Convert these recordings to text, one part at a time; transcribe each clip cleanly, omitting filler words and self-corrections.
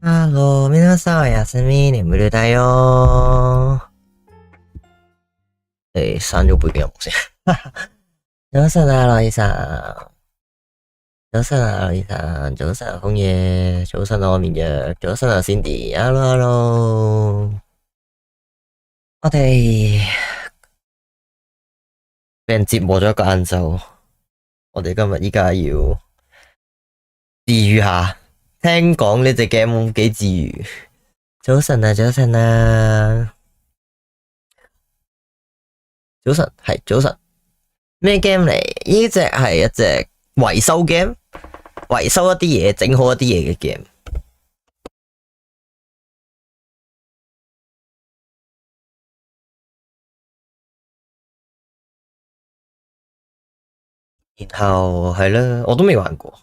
Hello，皆さんおやすみ眠るだよ。刪咗背景音樂先。早晨啊，羅醫生。早晨啊，羅醫生。早晨啊，風爺。早晨啊，我面約。早晨啊，Cindy。Hello，Hello。我哋俾人折磨咗一個晏晝，我哋今日依家要治癒下。聽講呢隻 game 幾治癒。早晨啊，早晨啊，早晨係早晨。咩 game 嚟？呢隻係一隻維修 game， 維修一啲嘢，整好一啲嘢嘅 game。然後係啦，我都未玩過。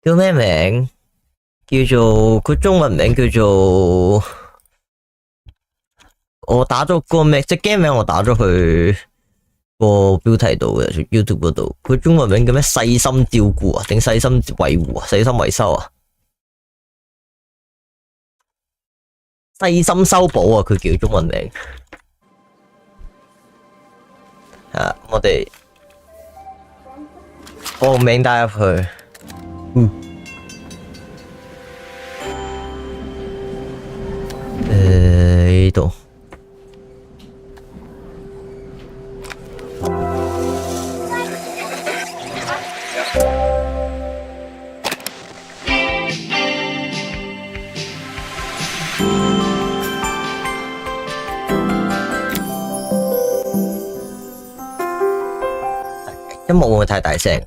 叫咩名？叫做佢中文名叫做我打咗個咩？隻 game 名我打咗去個標題度嘅 YouTube 嗰度。佢中文名叫咩？細心照顧啊，定細心維護啊？細心維修啊？細心修補啊？佢叫中文名。我哋報名帶入去。呢度。音樂會唔會太大聲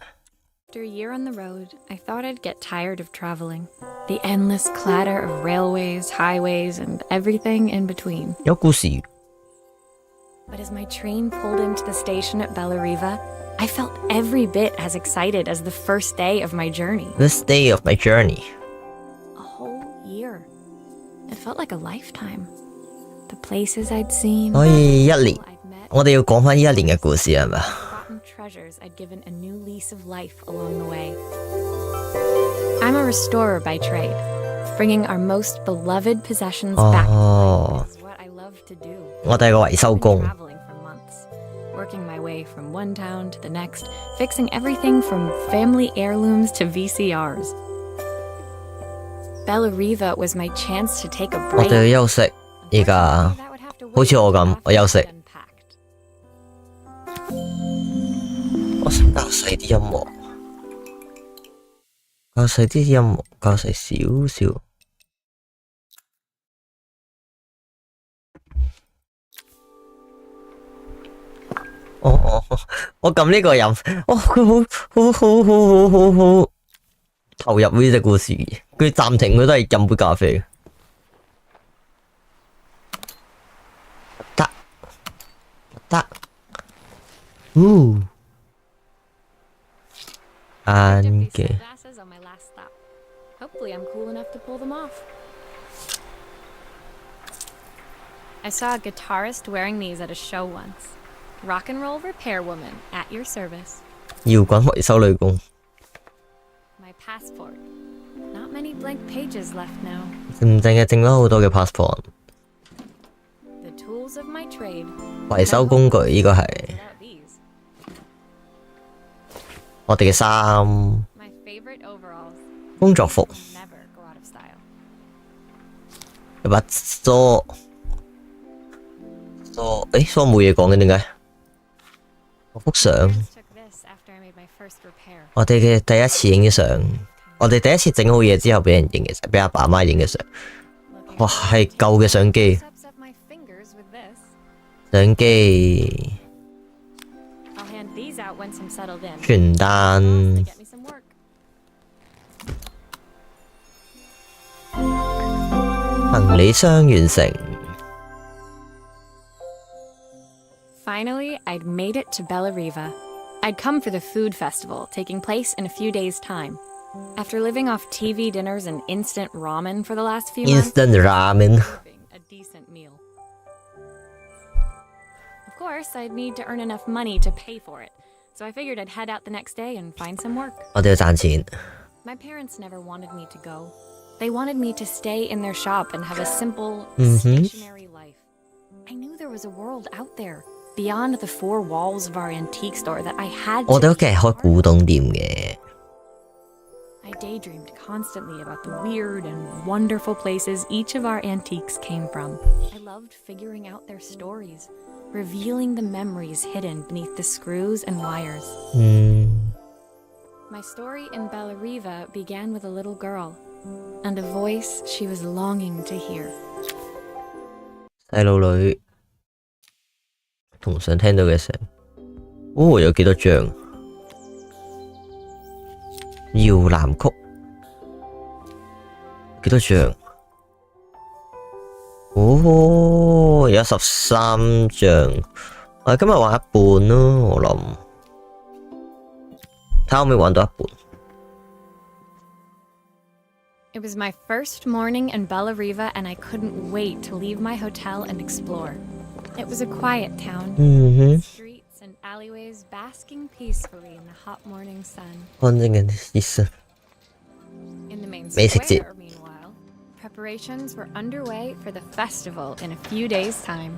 ？After a year on the road, I thought I'd get tired of traveling. The endless clatter of railways, highways, and everything in between. 有故事。But as my train pulled into the station at Bellariva, I felt every bit as excited as the first day of my journey. This day of my journey. A whole year. It felt like a lifetime. The places I'd seen. 可以一年，我哋要講返呢一年嘅故事係咪？ treasures I'd given a new lease of life along the way. I'm a restorer by trade. Bringing our most beloved possessions back to life is what I love to do. 我哋係個維修工。 Traveling for months, working my way from one town to the next, fixing everything from family heirlooms to VCRs. Bellariva was my chance to take a break. 我哋要休息，而家好似我咁，我休息。我想較細啲音樂，較細啲音樂，較細少少。我撳呢個音，佢好投入呢隻故事。佢暫停佢都係飲杯咖啡。得，Okay. Hopefully I'm cool enough to pull them off. I saw a guitarist wearing these at a show once. Rock and roll repair woman at your service. 搖滾維修女工。 My passport. Not many blank pages left now. 唔淨係剩咗好多嘅 passport。 The tools of my trade. 維修工具呢個係。 我哋嘅衫，工作服，有把梳，梳冇嘢講嘅點解？我幅相，我哋嘅第一次影嘅相，我哋第一次整好嘢之後俾人影嘅相，俾阿爸阿媽影嘅相。哇，係舊嘅相機，相機。 傳單，行李箱完成。 Finally, I'd made it to Bellariva. I'd come for the food festival, taking place in a few days' time. After living off TV dinners and instant ramen for the last few months, instant ramen. A decent meal. Of course, I'd need to earn enough money to pay for it. So I figured I'd head out the next day and find some work. 我哋要賺錢。My parents never wanted me to go. They wanted me to stay in their shop and have a simple, stationary life. I knew there was a world out there, beyond the four walls of our antique store that I had to... 我哋屋企係開古董店嘅。I daydreamed constantly about the weird and wonderful places each of our antiques came from. I loved figuring out their stories, revealing the memories hidden beneath the screws and wires. My story in Bellariva began with a little girl, and a voice she was longing to hear. 細路女同想聽到嘅聲。哦，有幾多張？搖籃曲幾多張？哦，有13張。我今日玩一半咯，我諗。睇下可唔可以玩到一半。It was my first morning in Bellariva, and I couldn't wait to leave my hotel and explore. It was a quiet town. Streets and alleyways basking peacefully in the hot morning sun. 安靜嘅意思。 In the main 美食節。 square, meanwhile, preparations were underway for the festival in a few days' time.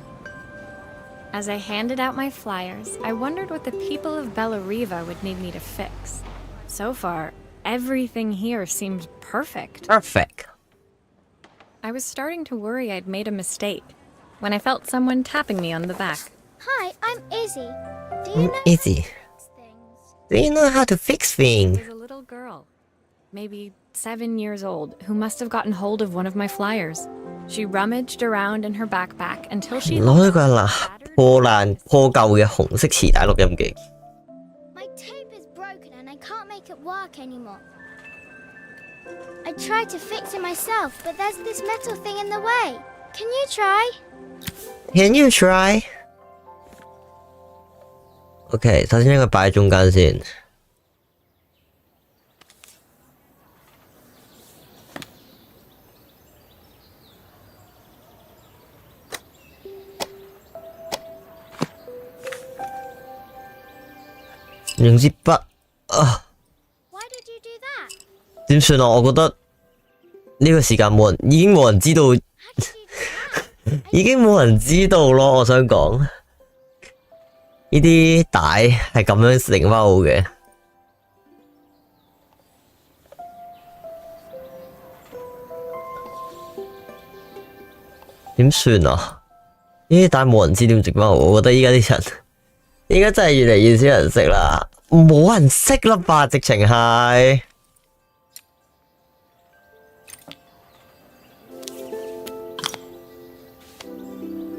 As I handed out my flyers, I wondered what the people of Bellariva would need me to fix. So far, everything here seemed perfect. Perfect. I was starting to worry I'd made a mistake when I felt someone tapping me on the back. Hi, I'm Izzy. Do you know Izzy. things? Do you know how to fix things? It was a little girl, maybe 7 years old, who must have gotten hold of one of my flyers. She rummaged around in her backpack until she 攞咗個破舊嘅紅色磁帶錄音機。 My tape is broken and I can't make it work anymore. I tried to fix it myself, but there's this metal thing in the way. Can you try? Can you try? OK， 首先應該擺喺中間先。用支筆啊！ Why did you do that? 點算啊？我覺得呢個時間已經冇人知道， How did you do that? 已經冇人知道咯。我想講呢啲帶係咁樣整翻好嘅。點算啊？呢啲帶冇人知點整翻好，我覺得依家啲人。而家真係越嚟越少人識啦，冇人識啦吧？直情係。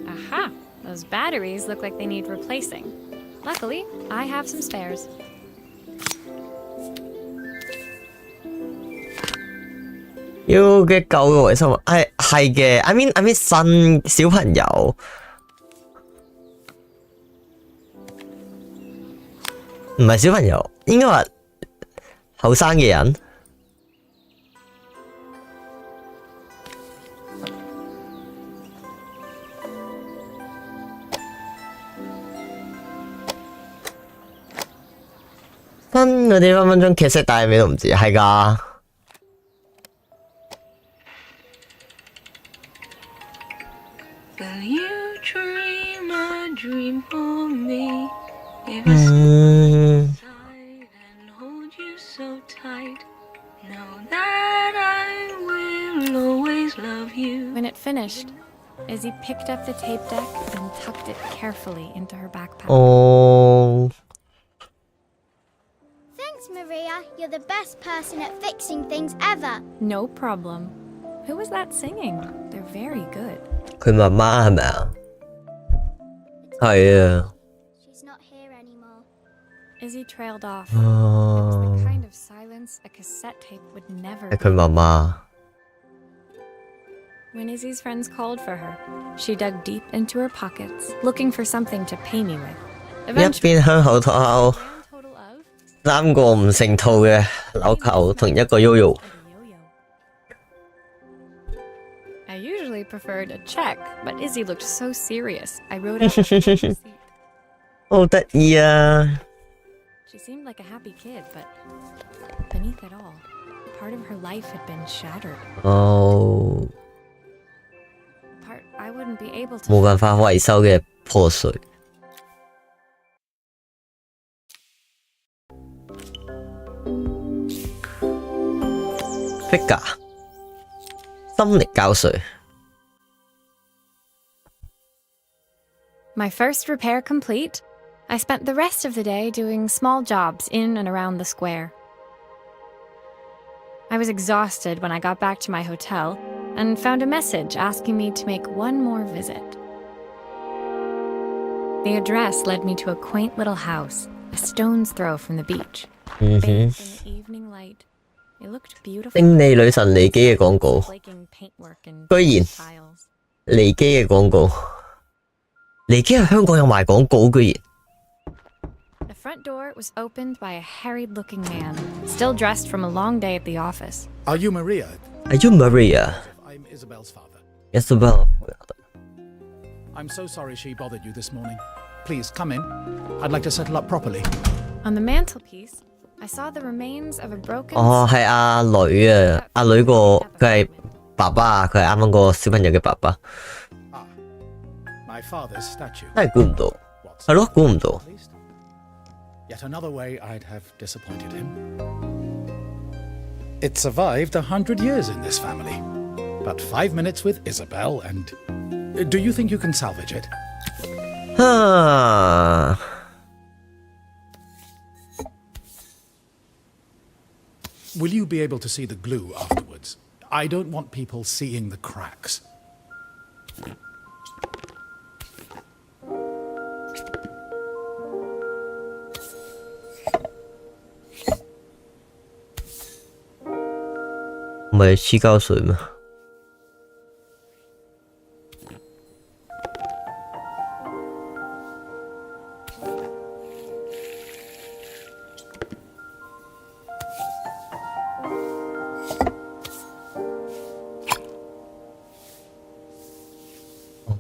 Aha! Those batteries look like they need replacing. Luckily, I have some spares. 要嘅舊嘅維修係嘅 I mean 新小朋友。唔係小朋友，應該話後生嘅人。新嗰啲分分鐘劇色帶尾都唔知，係㗎。Will you dream a dream for me? 嗯。 When it finished, Izzy picked up the tape deck and tucked it carefully into her backpack. 哦。 Thanks, Maria. You're the best person at fixing things ever. No problem. Who was that singing? They're very good. 佢媽媽係咪啊？係啊。 She's not here anymore. Izzy trailed off. It was the kind of silence a cassette tape would never. 係佢媽媽。 When Izzy's friends called for her, she dug deep into her pockets, looking for something to pay me with. 一邊向後退後Total of 3個唔成套嘅紐扣同一個 yo-yo。 I usually preferred a check, but Izzy looked so serious. I wrote out a receipt. 好得意啊！ She seemed like a happy kid, but beneath it all, part of her life had been shattered. 哦， Part I wouldn't be able to 冇辦法維修嘅破碎。figure 心力交瘁。 My first repair complete, I spent the rest of the day doing small jobs in and around the square. I was exhausted when I got back to my hotel and found a message asking me to make one more visit. The address led me to a quaint little house, a stone's throw from the beach. Bathed in the evening light, it looked beautiful. 勝利女神尼基嘅廣告， Flaking paintwork and 居然 tiles. 尼基嘅廣告，尼基喺香港有賣廣告，居然。 The front door was opened by a harried-looking man, still dressed from a long day at the office. Are you Maria? Are you Maria? I'm Isabel's father. Isabel. I'm so sorry she bothered you this morning. Please, come in. I'd like to settle up properly. On the mantelpiece, I saw the remains of a broken... 哦，係阿女啊，阿女個佢係爸爸啊，佢係啱啱個小朋友嘅爸爸。 Ah, my father's statue. 真係估唔到， What's 係咯，估唔到。 at least? Yet another way I'd have disappointed him. It survived 100 years in this family. But 5 minutes with Isabel and... Do you think you can salvage it? 啊， Will you be able to see the glue afterwards? I don't want people seeing the cracks.唔係黐膠水咩？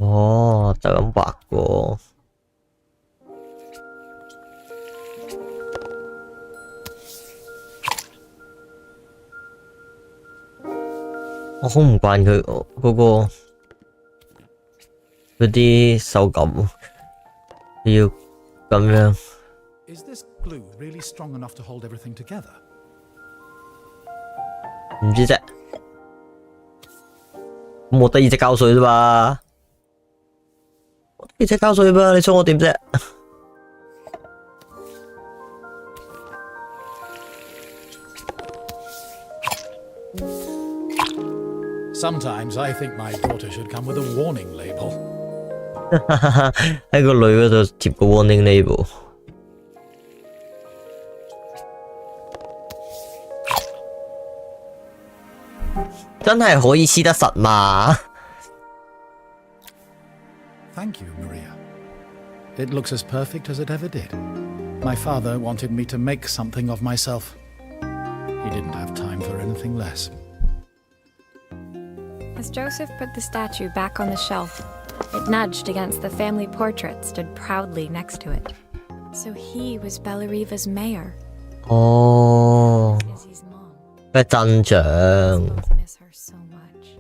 哦，就咁畫過。我好唔慣佢嗰個嗰啲手感，要咁樣。 Is this glue really strong enough to hold everything together? 唔知啫，我得二隻膠水啫嘛，我得二隻膠水嘛，你想我點啫？ Sometimes I think my daughter should come with a warning label. 喺個女嗰度貼個 warning label。 真係可以黐得實嘛？ Thank you, Maria. It looks as perfect as it ever did. My father wanted me to make something of myself. He didn't have time for anything less. As Joseph put the statue back on the shelf, it nudged against the family portrait stood proudly next to it. So he was Bellariva's mayor. 哦， Izzy's mom. 佢係鎮長。 Miss her so much.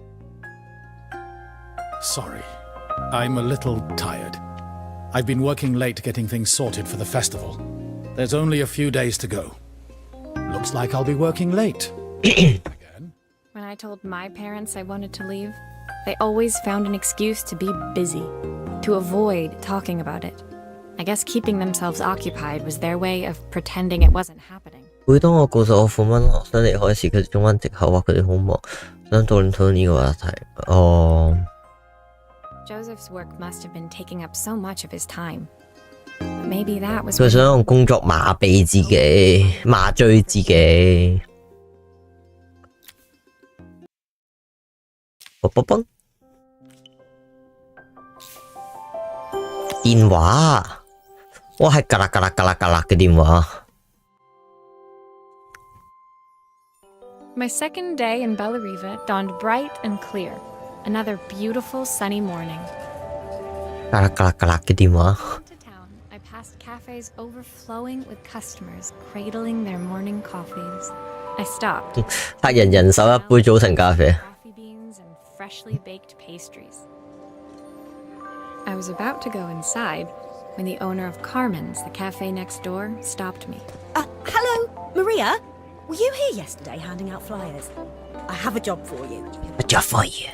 Sorry, I'm a little tired. I've been working late getting things sorted for the festival. There's only a few days to go. Looks like I'll be working late. Again. When I told my parents I wanted to leave, they always found an excuse to be busy, to avoid talking about it. I guess keeping themselves occupied was their way of pretending it wasn't happening. 每當我告訴我父母想離開時，佢哋總揾藉口話佢哋好忙，想討論呢個話題。哦， Joseph's work must have been taking up so much of his time. But maybe that was 佢想用工作麻痹自己，麻醉自己。啵啵啵，電話，哇係㗎啦㗎啦㗎啦㗎啦嘅電話。 My second day in Bellariva dawned bright and clear. Another beautiful sunny morning. 㗎啦㗎啦㗎啦嘅電話。To town, I passed cafes cafes overflowing with customers cradling their morning coffees. I stopped. 客人人手一杯早晨咖啡。Coffee beans and freshly baked pastries. I was about to go inside when the owner of Carmen's, the cafe next door, stopped me. Hello, Maria? Were you here yesterday handing out flyers? I have a job for you. A job for you.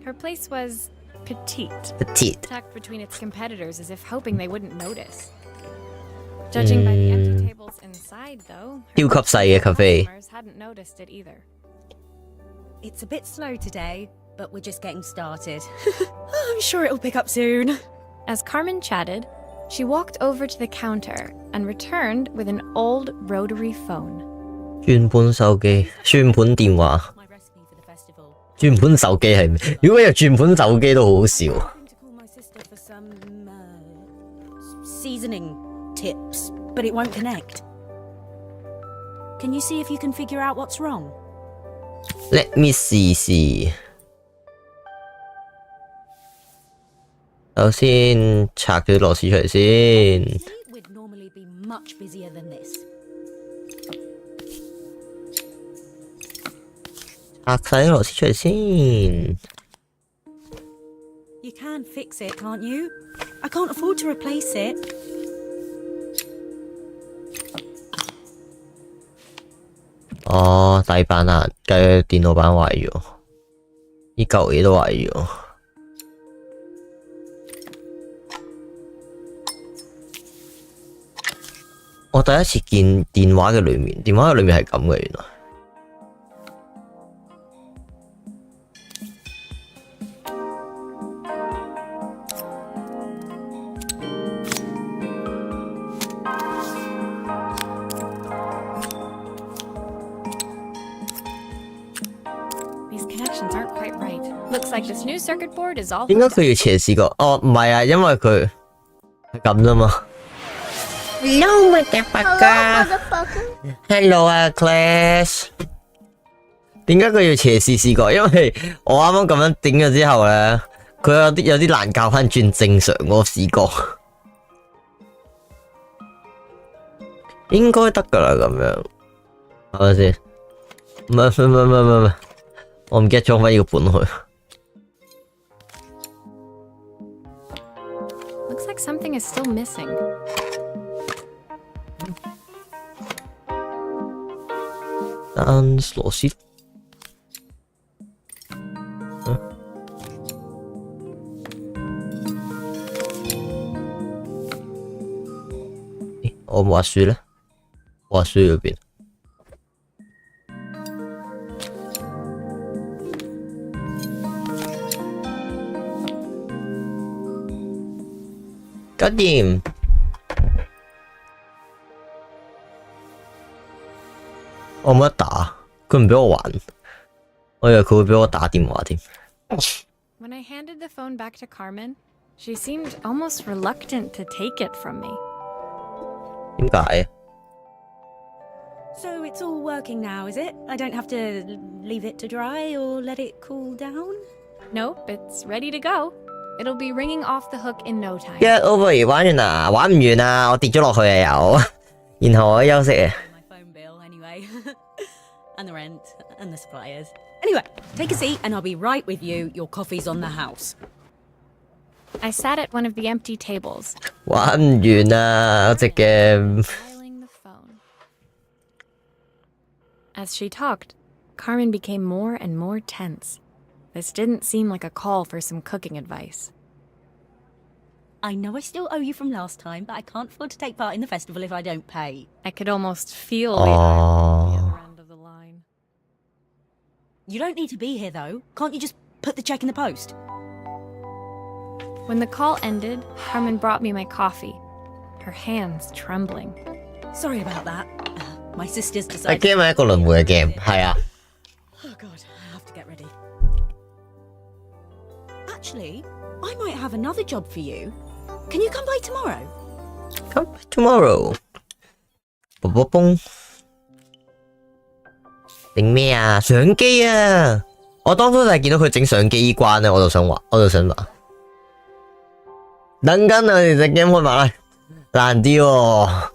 Her place was petite, Petite. tucked between its competitors as if hoping they wouldn't notice. Judging by the empty tables inside, though, her 超級細嘅咖啡。 customers hadn't noticed it either. It's a bit slow today, but we're just getting started. I'm sure it'll pick up soon. As Carmen chatted, she walked over to the counter and returned with an old rotary phone. 轉盤手機、轉盤電話、 My recipe for the festival. 轉盤手機係咩？如果有轉盤手機都好好笑。 I'm going to call my sister for some seasoning tips, but it won't connect. Can you see if you can figure out what's wrong? Let me see。首先拆咗啲螺絲出嚟先。 See, we'd normally be much busier than this. 拆晒啲螺絲出嚟先。 You can fix it, can't you? I can't afford to replace it. 哦，底板啊，計電腦板壞咗，呢嚿嘢都壞咗。我第一次見電話嘅裏面，電話嘅裏面係咁嘅原來。These connections aren't quite right. Looks like this new circuit board is all 點解佢要斜視個？哦，唔係啊，因為佢係咁啫嘛。Hello, motherfucker. Hello 啊 ，Clash。點解佢要斜視視角？因為我啱啱咁樣頂咗之後咧，佢有啲難教翻轉正常嗰個視角。應該得噶啦，咁樣係咪先？唔係，我唔記得裝翻呢個本去。Looks like something is still missing. 單螺絲。我滑雪咧，滑雪嗰邊。搞掂。我冇得打，佢唔俾我玩，我以為佢會俾我打電話添。When I handed the phone back to Carmen, she seemed almost reluctant to take it from me. 點解？ So it's all working now, is it? I don't have to leave it to dry or let it cool down? Nope, it's ready to go. It'll be ringing off the hook in no time. Get over 玩完啦，玩唔完啦，我跌咗落去啊又，然後我休息啊。My phone bill, anyway. And the rent, and the suppliers. Anyway, take a seat and I'll be right with you. Your coffee's on the house. I sat at one of the empty tables, 玩唔完啊，隻 game。 dialing the phone. As she talked, Carmen became more and more tense. This didn't seem like a call for some cooking advice. I know I still owe you from last time, but I can't afford to take part in the festival if I don't pay. I could almost feel the irony at the other end of the line. You don't need to be here, though. Can't you just put the check in the post? When the call ended, Carmen brought me my coffee, her hands trembling. Sorry about that. My sister's 係 decided... game 係一個輪迴嘅 game，係啊。 Oh, God, I have to get ready. Actually, I might have another job for you. Can you come by tomorrow? Come tomorrow。嘣嘣嘣。整咩啊？相機啊！我當初就係見到佢整相機關咧，我就想玩。等緊啊！你隻 game 開埋啦。難啲喎。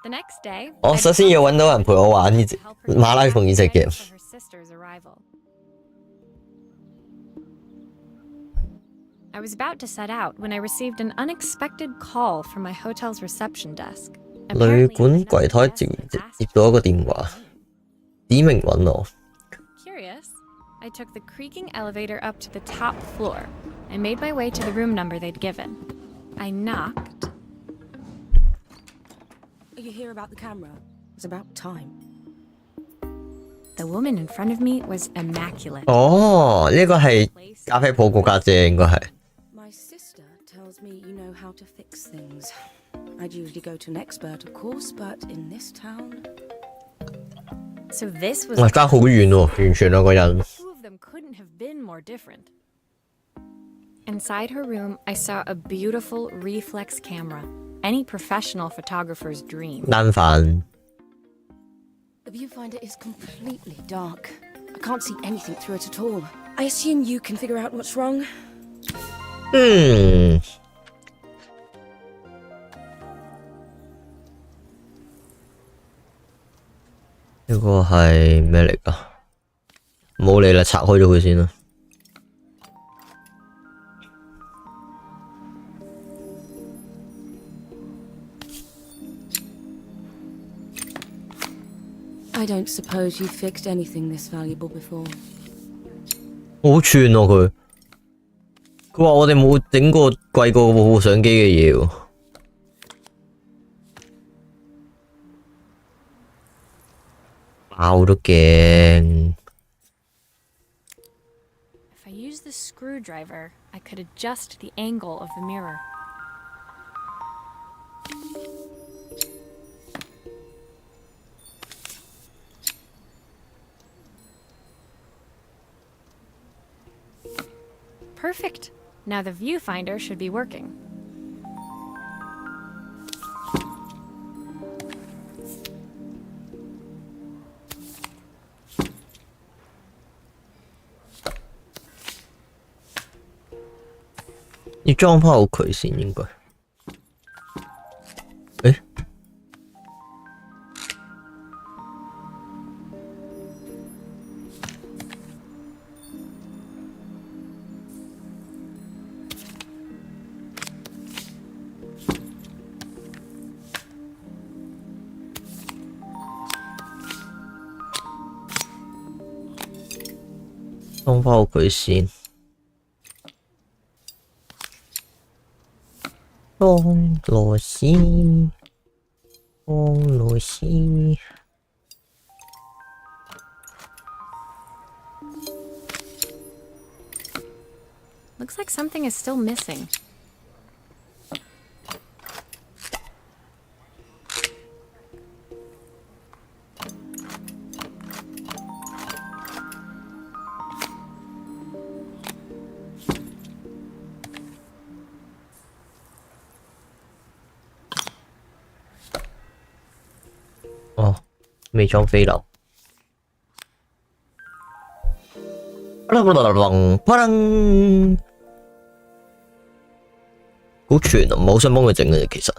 The next day, 我首先要揾到人陪我玩呢隻馬拉松呢隻 game。I was about to set out when I received an unexpected call from my hotel's reception desk. 旅館櫃台接到一個電話，指明揾我。Curious, I took the creaking elevator up to the top floor and made my way to the room number they'd given. I knocked. Are you here about the camera? It's about time. The woman in front of me was immaculate. 哦，呢個係咖啡鋪個家姐應該係。My sister tells me you know how to fix things. I'd usually go to an expert, of course, but in this town. So this was. 哇，爭好遠喎，完全兩個人。Two of them couldn't have been more different. Inside her room, I saw a beautiful reflex camera. Any professional photographer's dream. 單反。 The viewfinder is completely dark. I can't see anything through it at all. I assume you can figure out what's wrong. 呢個係咩嚟㗎？冇理啦，拆開咗佢先啦。I don't suppose you've fixed anything this valuable before. 好串喎佢。佢話我哋冇整過貴過部相機嘅嘢喎。爆都驚。If I used the screwdriver, I could adjust the angle of the mirror. Perfect. Now the viewfinder should be working.要裝翻好佢先應該。誒？裝翻好佢先。放螺絲，放螺絲。Looks like something is still missing.哦，未裝飛流。好全啊，唔係好想幫佢整嘅其實。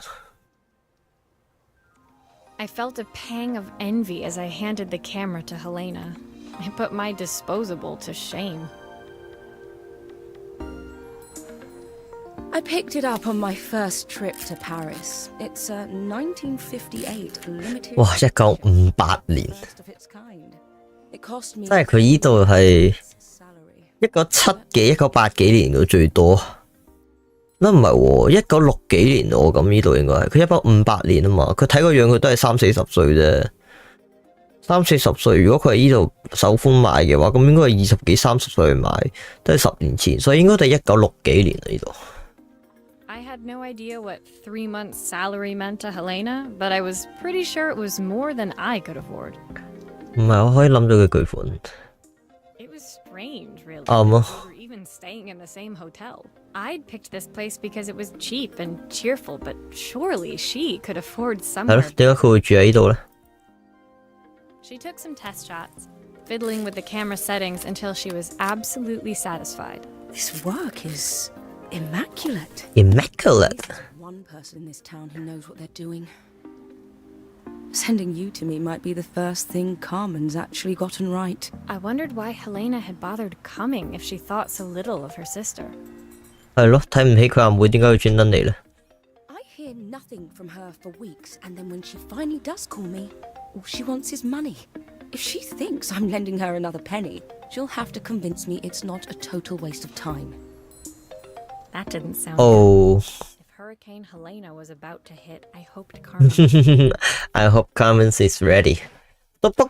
I felt a pang of envy as I handed the camera to Helena. It put my disposable to shame. I picked it up on my first trip to Paris. It's a 1958 limited. 哇！1958年， first of its kind. It cost me 即係佢依度係1970幾、1980幾年嘅最多。乜唔係喎？1960幾年喎，咁呢度應該係佢1958年啊嘛。佢睇個樣佢都係30-40歲啫，30-40歲。如果佢係呢度首款買嘅話，咁應該係20幾30歲買，都係10年前，所以應該都係1960幾年啊呢度。I had no idea what 3 months' salary meant to Helena, but I was pretty sure it was more than I could afford. 唔係，我可以諗到佢巨款。It was strange, really. 啱啊。We were even staying in the same hotel. I'd picked this place because it was cheap and cheerful, but surely she could afford 係 somewhere. 咯，點解佢會住喺呢度咧？ She took some test shots, fiddling with the camera settings until she was absolutely satisfied. This work is immaculate. Immaculate. one person in this town who knows what they're doing. Sending you to me might be the first thing Carmen's actually gotten right. I wondered why Helena had bothered coming if she thought so little of her sister. 係咯，睇唔起佢阿妹，點解要專登嚟呢？ I hear nothing from her for weeks, and then when she finally does call me, all she wants is money. If she thinks I'm lending her another penny, she'll have to convince me it's not a total waste of time. That didn't sound Oh. good. If Hurricane Helena was about to hit, I hoped Carmen... I hope Carmen is ready. 篤篤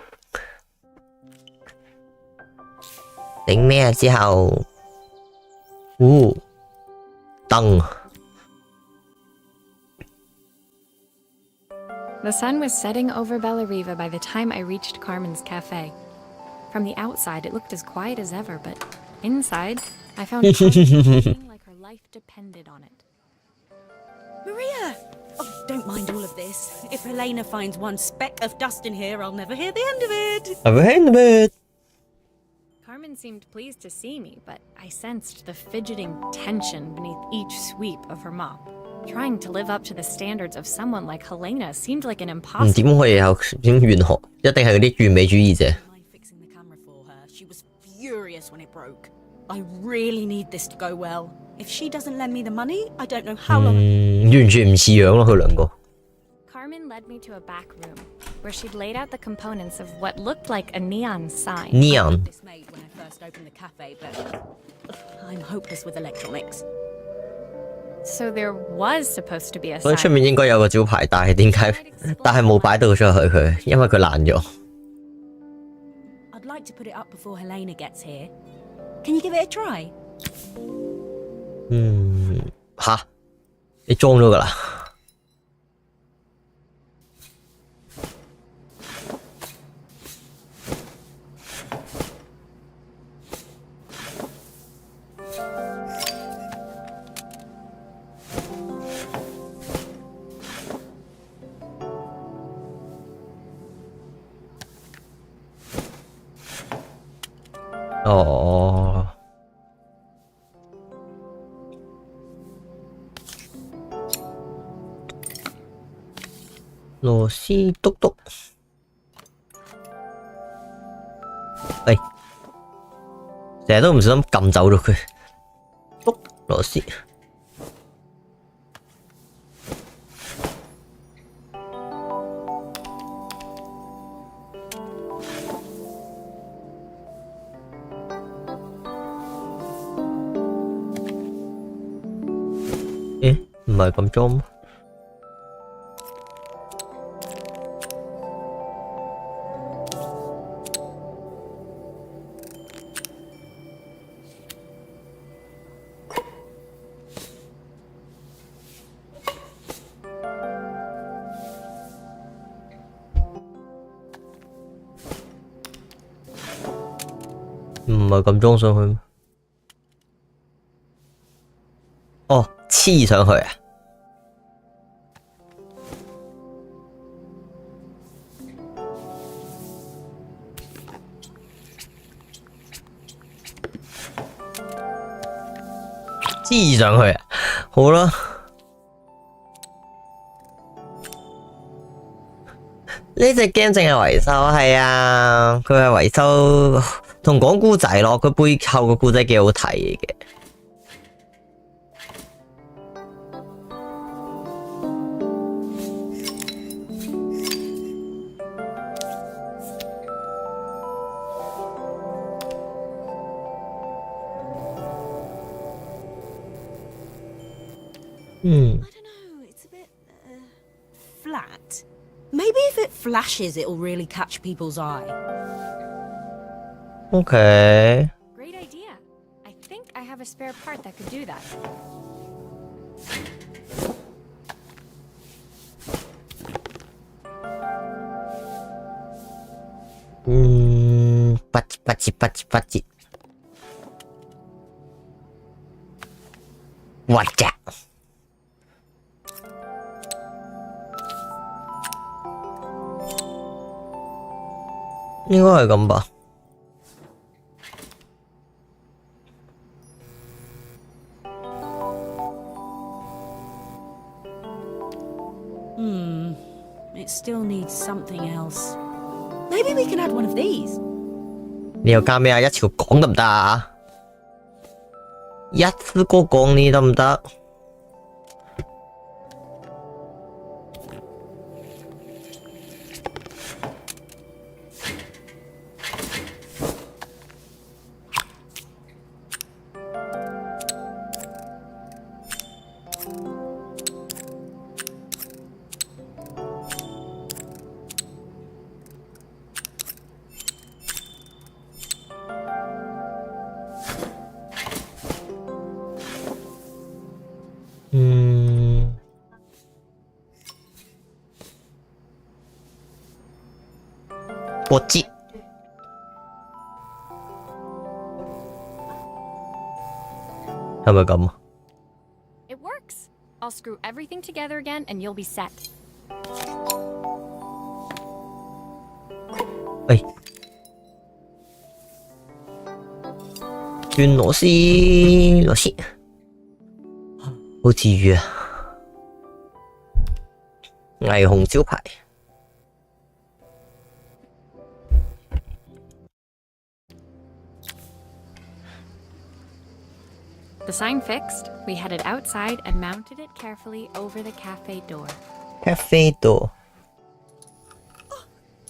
頂咩啊？之後，燈。 The sun was setting over Bellariva by the time I reached Carmen's cafe. From the outside, it looked as quiet as ever, but inside, I found Carmen feeling like her life depended on it. Maria! Oh, don't mind all of this. If Helena finds one speck of dust in here, I'll never hear the end of it. I've heard of it. Carmen seemed pleased to see me, but I sensed the fidgeting tension beneath each sweep of her mop. Trying to live up to the standards of someone like Helena seemed like an 點 impossible. 可以有點玄學？一定係嗰啲完美主義者。 Am I fixing the camera for her? She was furious when it broke. I really need this to go well. If she doesn't lend me the money, I don't know how long. 完全唔似樣咯，佢兩個。 Carmen led me to a back room, where she'd laid out the components of what looked like a neon sign. Neon。 This made when I first opened the cafe, but I'm hopeless with electronics. So there was supposed to be a 咁出 sign. 面應該有個招牌，但係點解？但係冇擺到出去佢，因為佢爛咗。 I'd like to put it up before Helena gets here. Can you give it a try? 吓，你裝咗㗎啦？哦，螺絲篤篤，喂，成日都唔小心撳走咗佢，篤螺絲。唔係咁裝咩？唔係咁裝上去咩？哦，黐上去啊！黐上去啊！好啦，呢隻 game 淨係維修，係啊，佢係維修同講故仔咯，佢背後個故仔幾好睇嘅。I don't know, it's a bit flat. Maybe if it flashes, it'll really catch people's eye. OK， Great idea. I think I have a spare part that could do that. 不接不接不接不接，屈啫。應該係咁吧。it still needs something else. Maybe we can add one of these. 你又加咩啊？一次過講得唔得啊？一次過講你得唔得？我知係咪咁啊？ It works. I'll screw everything together again and you'll be set. 喂，轉螺絲，螺絲，好治愈啊！霓虹招牌。The sign fixed, we headed outside and mounted it carefully over the cafe door. Cafe door.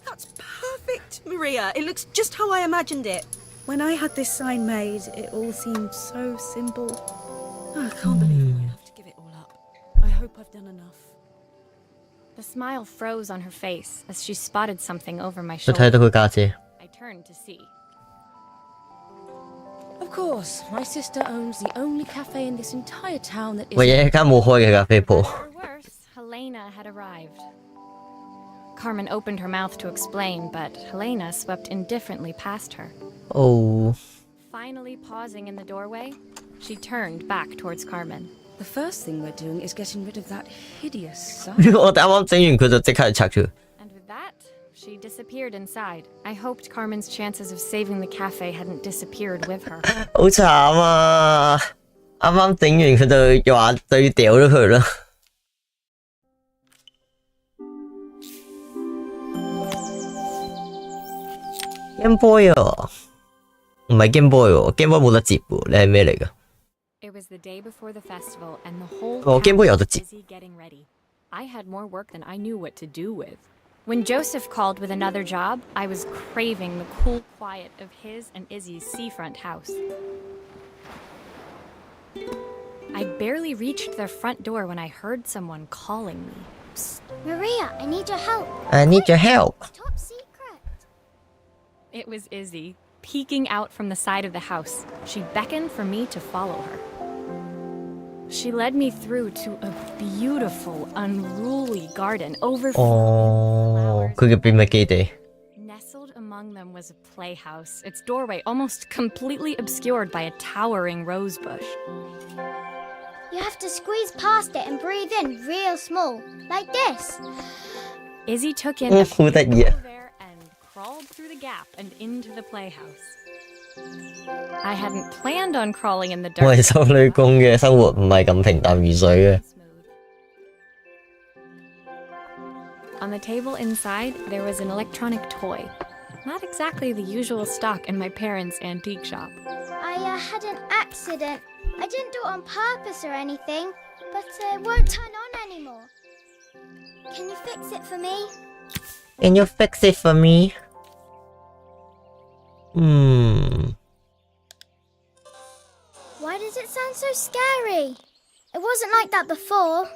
That's perfect, Maria. It looks just how I imagined it. When I had this sign made, it all seemed so simple. Oh, I can't believe I have to give it all up. I hope I've done enough. The smile froze on her face as she spotted something over my 我睇到 shoulder. 佢家姐。 I turned to see. Of course, my sister owns the only cafe in this entire town that 唯一 isn't. 一間冇開嘅咖啡鋪。 For worse, Helena had arrived. Carmen opened her mouth to explain, but Helena swept indifferently past her. 哦， Finally pausing in the doorway, she turned back towards Carmen. The first thing we're doing is getting rid of that hideous sign. 我啱啱整完佢就即刻拆咗。 And with that, she disappeared inside. I hoped Carmen's chances of saving the cafe hadn't disappeared with her. 好慘啊！啱啱整完佢就話就要掉咗佢啦。Game Boy 啊，唔係 Game Boy 喎，Game Boy 冇得接喎，你係咩嚟㗎？ It was the day before the festival, and the whole Oh, Game Boy town有得 was 接。 busy getting ready. I had more work than I knew what to do with. When Joseph called with another job, I was craving the cool quiet of his and Izzy's seafront house. I barely reached their front door when I heard someone calling me. Psst. Maria, I need your help. I need your help. Top secret. It was Izzy, peeking out from the side of the house. She beckoned for me to follow her. She led me through to a beautiful, unruly garden overflowing 哦， with 佢 flowers. 嘅秘密基地。 Nestled among them was a playhouse, its doorway almost completely obscured by a towering rose bush. You have to squeeze past it and breathe in real small, like this. Izzy took in a h好得意啊！ peek there and crawled through the gap and into the playhouse. I hadn't planned on crawling in the dark. 維修女工嘅生活唔係咁平淡如水嘅。 On the table inside, there was an electronic toy. Not exactly the usual stock in my parents' antique shop. I had an accident. I didn't do it on purpose or anything, but it won't turn on anymore. Can you fix it for me? Can you fix it for me? Why does it sound so scary? It wasn't like that before.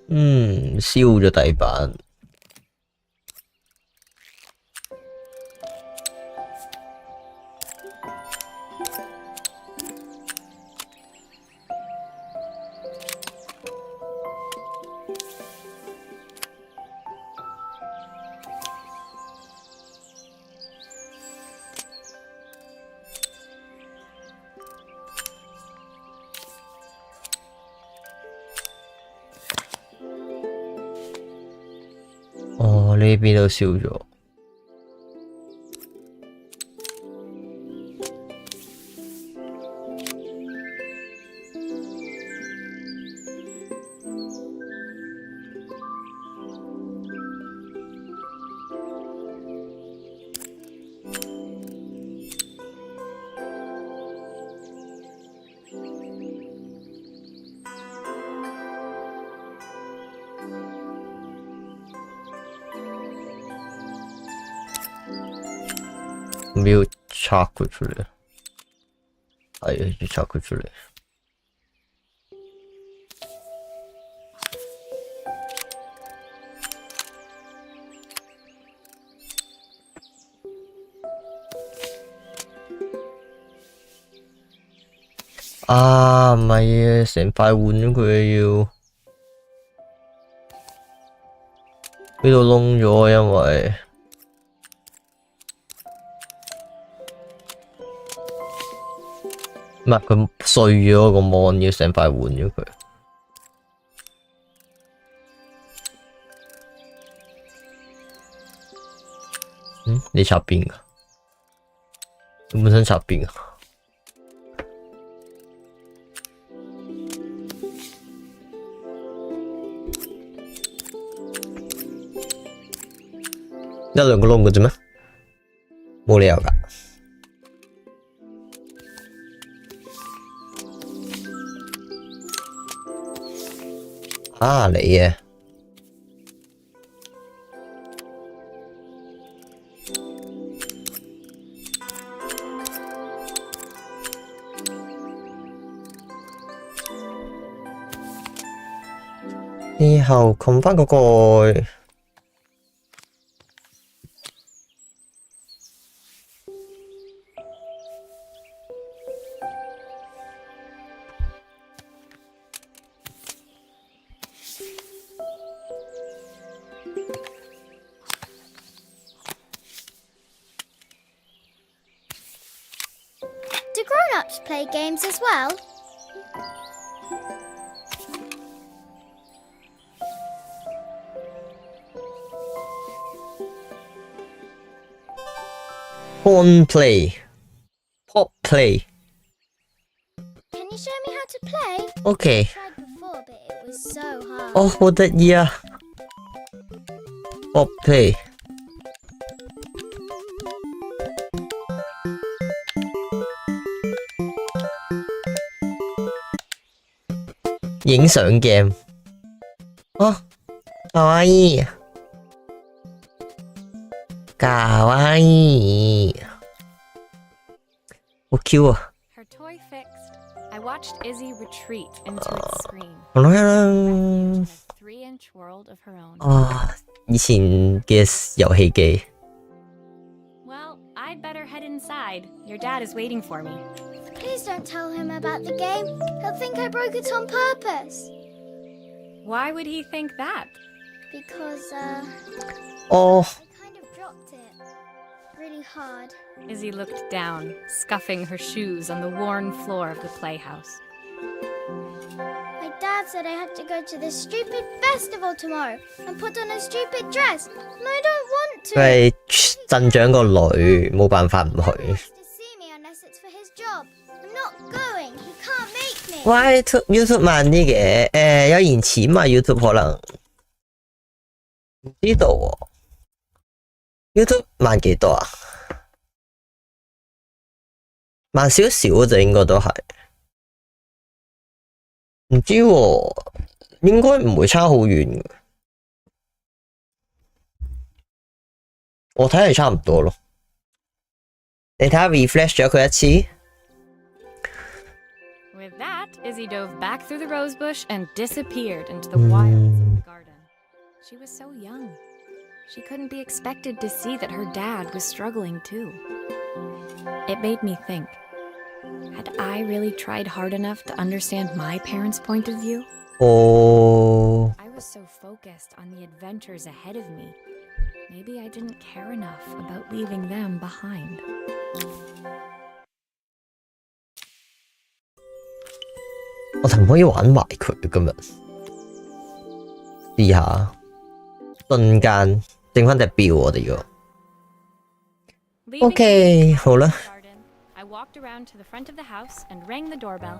Ừ, 燒咗底板。哦，呢邊都燒咗。咁要拆佢出嚟，係啊，要拆佢出嚟。啊，唔係啊，成塊換咗佢要，呢度窿咗，因為唔係佢碎咗個網，要成塊換咗佢。你插邊㗎？你本身插邊㗎？一兩個窿嘅啫咩？冇理由㗎。啊，你啊！然後冚返個蓋。Do grown-ups play games as well? Porn play, pop play. Can you show me how to play? OK. I tried before, but it was so hard. 哦，好得意啊 ！pop play。影相 game。哦，かわいい。かわいい。好 Q 啊！ Her toy fixed, I watched Izzy retreat into its screen. 好啦 A 3-inch world of her own. 啊，以前嘅遊戲機。Well, I'd better head inside. Your dad is waiting for me. Please don't tell him about the game. He'll think I broke it on purpose. Why would he think that? Because, 哦， I kind of dropped it. Really hard. Izzy looked down, scuffing her shoes on the worn floor of the playhouse. My dad said I had to go to this stupid festival tomorrow and put on a stupid dress. And I don't want to. 佢係鎮長個女，冇辦法唔去。 He wants to see me unless it's for his job. I'm not going. He can't make me. 喂，YouTube 慢啲嘅，有延遲嘛 ？YouTube 可能唔知道喎。YouTube 慢幾多啊？慢少少就應該都係，唔知喎，應該唔會差好遠嘅。我睇係差唔多咯。你睇下 refresh 咗佢一次。 With that, Izzy dove back through the rosebush and disappeared into the wilds of the garden. She was so young. She couldn't be expected to see that her dad was struggling too. It made me think, had I really tried hard enough to understand my parents' point of view? 哦。 I was so focused on the adventures ahead of me. Maybe I didn't care enough about leaving them behind. 我哋唔可以玩埋佢今日，試下瞬間整翻隻表我哋要。Leaving OK， 好啦。 I walked around to the front of the house and rang the doorbell.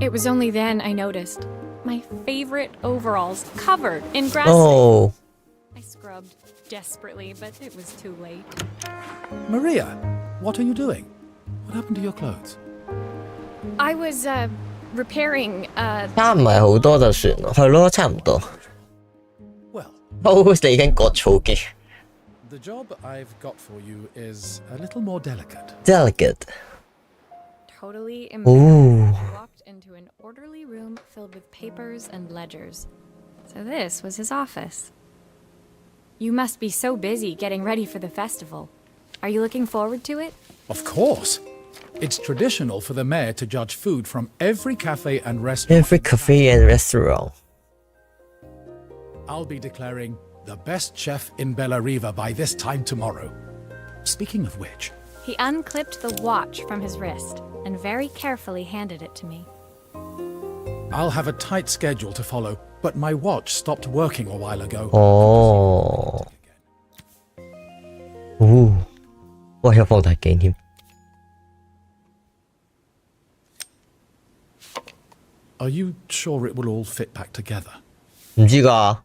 It was only then I noticed my favorite overalls covered in grass. 哦， I scrubbed desperately, but it was too late. Maria, what are you doing? What happened to your clothes? I was repairing 差唔係好多就算咯，係咯，差唔多。 Well, 都你已經割草機。The job I've got for you is a little more delicate. Delicate. Totally Ooh. embarrassed, I walked into an orderly room filled with papers and ledgers. So this was his office. You must be so busy getting ready for the festival. Are you looking forward to it? Of course. It's traditional for the mayor to judge food from every cafe and restaurant. Every cafe and restaurant. I'll be declaring the best chef in Bellariva by this time tomorrow. Speaking of which... He unclipped the watch from his wrist and very carefully handed it to me. I'll have a tight schedule to follow, but my watch stopped working a while ago. Oh. Ooh. 哇，有放大鏡添。Are you sure it will all fit back together? 唔知㗎。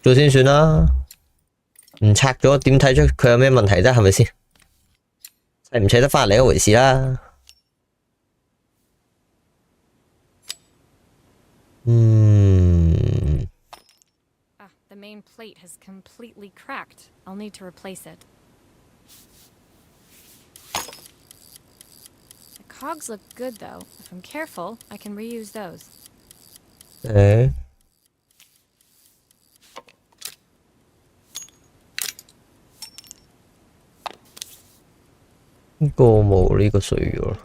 咗先算啦，唔拆咗點睇出佢有咩問題啫？係咪先？砌唔砌得翻嚟一回事啦。The main plate has completely cracked. I'll need to replace it. The cogs look good though. If I'm careful, I can reuse those. 誒。呢個冇呢個碎咗啦。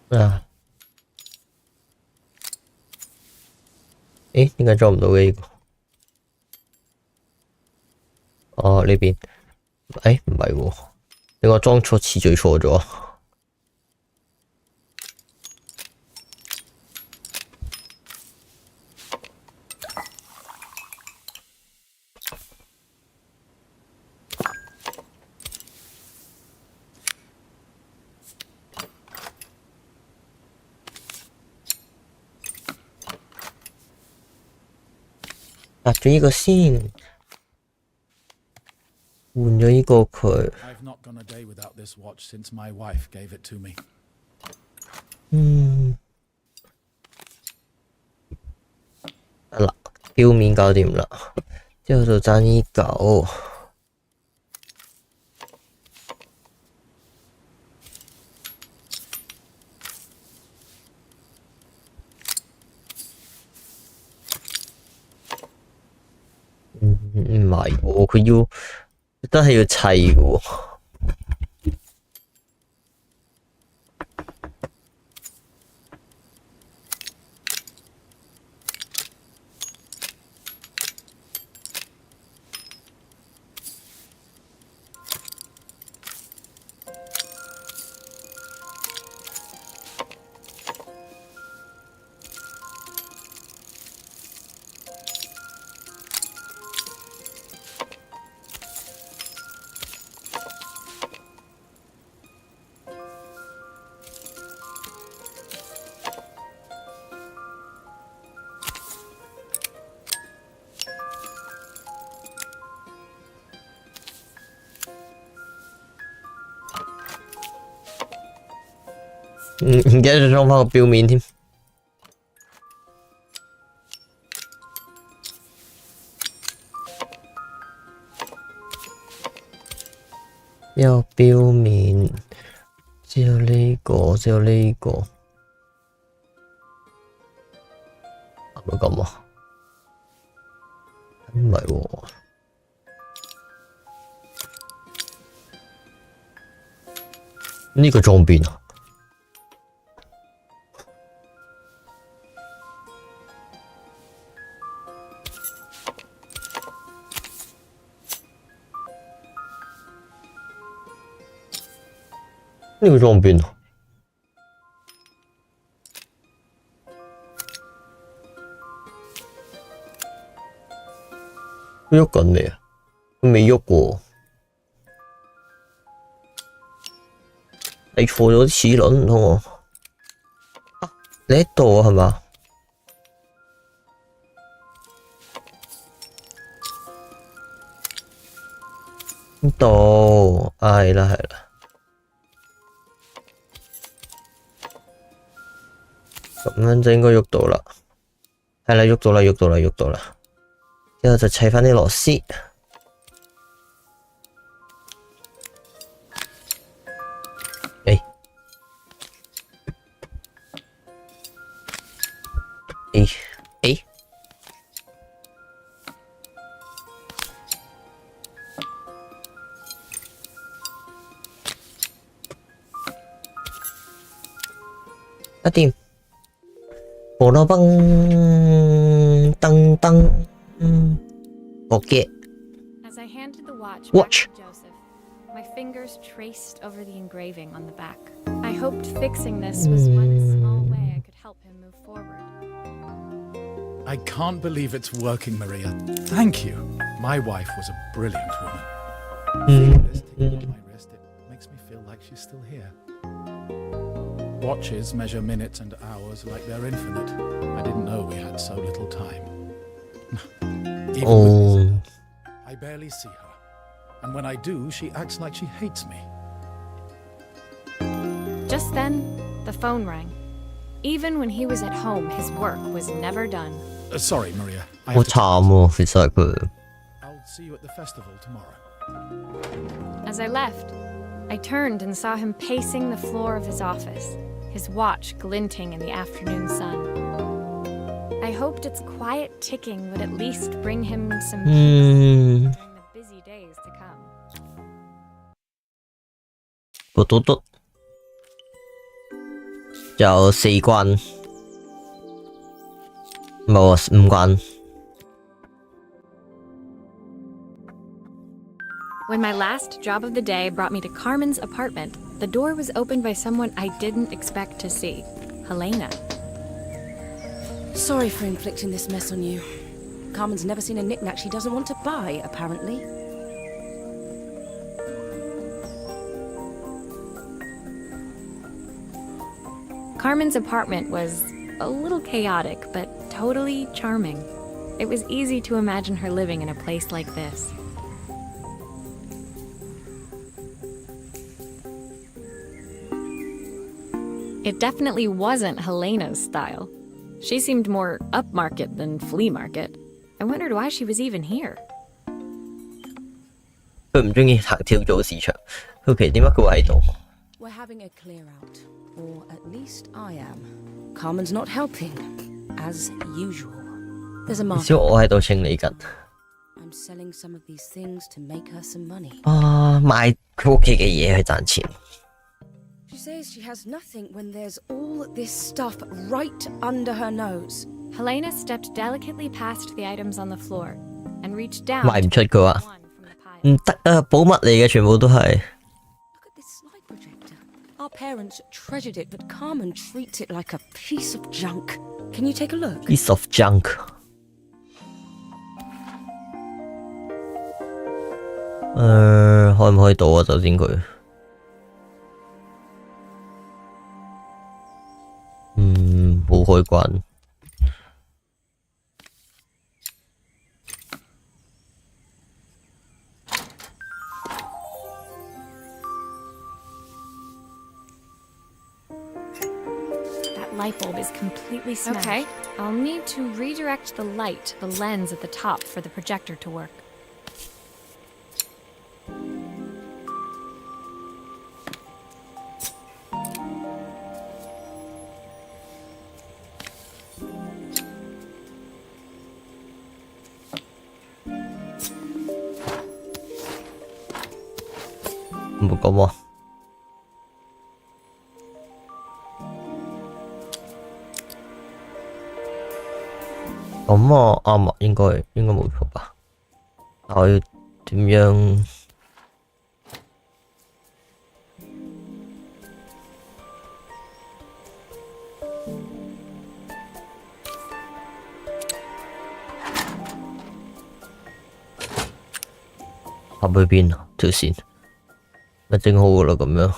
啊！誒，點解裝唔到嘅呢個？哦，呢邊。誒，唔係喎。你個裝錯次序錯咗。搭咗呢個先。換咗呢個佢。I've not gone a day without this watch since my wife gave it to me. 得啦，表面搞掂啦，之後就爭呢嚿。唔係喎，佢要。真係要砌嘅喎。唔記得咗裝翻個表面添。有表面，只有呢個，只有呢個，係咪咁啊？唔係喎。呢個裝邊啊？呢個裝邊啊？喐緊未啊？佢未喐喎。你錯咗齒輪唔通喎？啊，你喺度啊係嘛？呢度係啦係啦，咁樣就應該喐到啦。係啦，喐到啦，喐到啦，喐到啦。之後就砌翻啲螺絲。誒，得掂，火爐崩噔噔，OK。As I handed the watch back Watch. to Joseph, my fingers traced over the engraving on the back. I hoped fixing this was one small way I could help him move forward. I can't believe it's working, Maria. Thank you. My wife was a brilliant woman. Feeling this tickle on my wrist, it makes me feel like she's still here. Watches measure minutes and hours like they're infinite. I didn't know we had so little time. Even with this, I barely see her. And when I do, she acts like she hates me. Just then, the phone rang. Even when he was at home, his work was never done. Sorry, Maria. I 好 have to take 慘喎，其實係佢。 I'll see you at the festival tomorrow. As I left, I turned and saw him pacing the floor of his office, his watch glinting in the afternoon sun. I hoped its quiet ticking would at least bring him some peace during the busy days to come. 嘟嘟嘟，有4關，冇5關。 When my last job of the day brought me to Carmen's apartment, the door was opened by someone I didn't expect to see, Helena. Sorry for inflicting this mess on you. Carmen's never seen a knick-knack she doesn't want to buy, apparently. Carmen's apartment was a little chaotic, but totally charming. It was easy to imagine her living in a place like this. It definitely wasn't Helena's style. She seemed more upmarket than flea market. I wondered why she was even here. 佢唔中意行跳蚤市場，佢其實點解佢會喺度？ We're having a clear out. Or at least I am. Carmen's not helping, as usual. There's a 至 market. 少我喺度清理緊。 I'm selling some of these things to make her some money. 啊，賣佢屋企嘅嘢去賺錢。 She says she has nothing when there's all this stuff right under her nose. Helena stepped delicately past the items on the floor and reached down 賣唔 to 出佢話 pick one from the pile. 唔得啊，寶物嚟嘅全部都係。 Look at this slide projector. Our parents treasured it, but Carmen treats it like a piece of junk. Can you take a look? piece of junk。開唔開到啊？首先佢，冇開關。That light bulb is completely smashed. Okay, I'll need to redirect the light, the lens at the top, for the projector to work. Một câu mà.咁啱啊，應該冇錯吧？我要點樣？合去邊啊？條線咪整好噶啦，咁樣。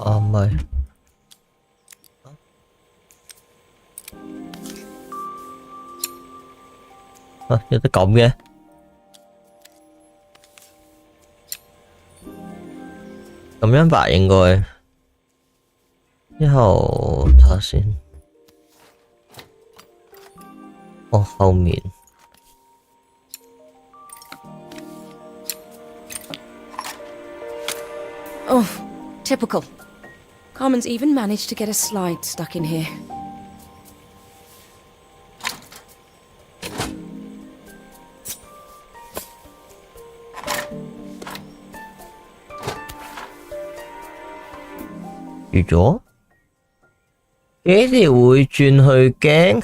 啊，唔係。啊，有得咁嘅？咁樣吧，應該。之後睇下先。哦，後面。Oh, typical. Carmen's even managed to get a slide stuck in here.完咗？幾時會轉去鏡？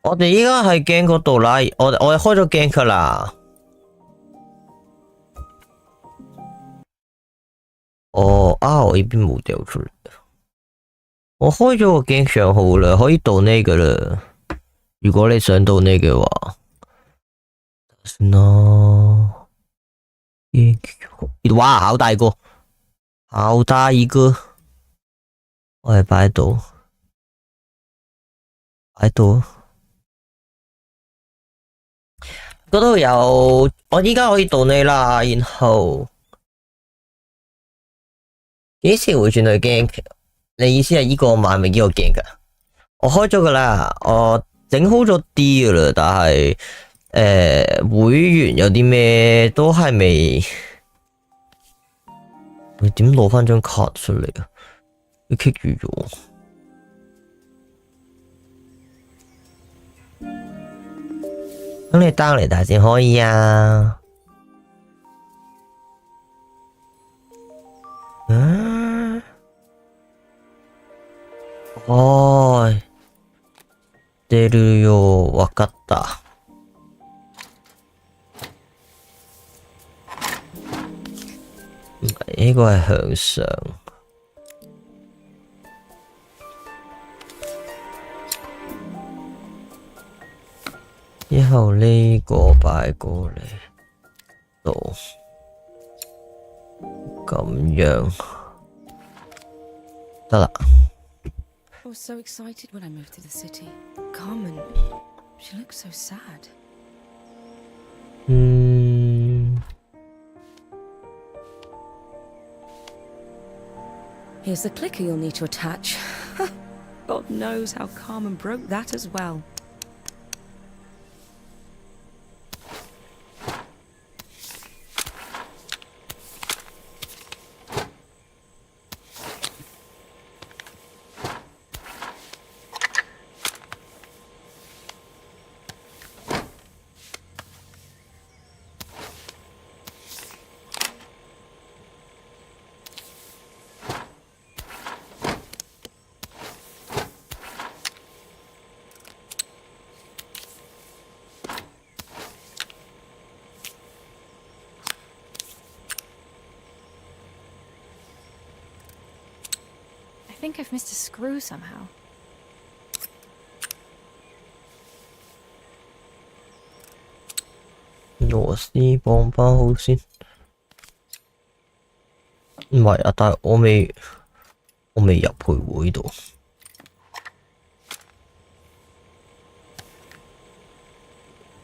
我哋依家喺鏡嗰度啦，我哋開咗鏡㗎啦。哦，我呢邊冇掉出嚟。我開咗個鏡上號啦，可以到呢㗎啦。如果你想到呢嘅話，算啦。哇，好大個，好大一個。我係擺喺度，嗰度有，我依家可以到你啦。然後幾時會轉去鏡？你意思係呢個買咪呢個鏡㗎？我開咗㗎啦，我整好咗啲㗎啦，但係會員有啲咩都係未，你點攞返張卡出嚟啊？要棘住咗。咁你 down 嚟睇先可以啊。出るよ、わかった。唔係，呢個係向上。之後呢個擺過嚟度，咁樣得啦。I was so excited when I moved to the city. Carmen, she looks so sad. Here's the clicker you'll need to attach. God knows how Carmen broke that as well. I think I've missed a screw somehow.螺絲綁翻好先。唔係啊，但係我未入去會度。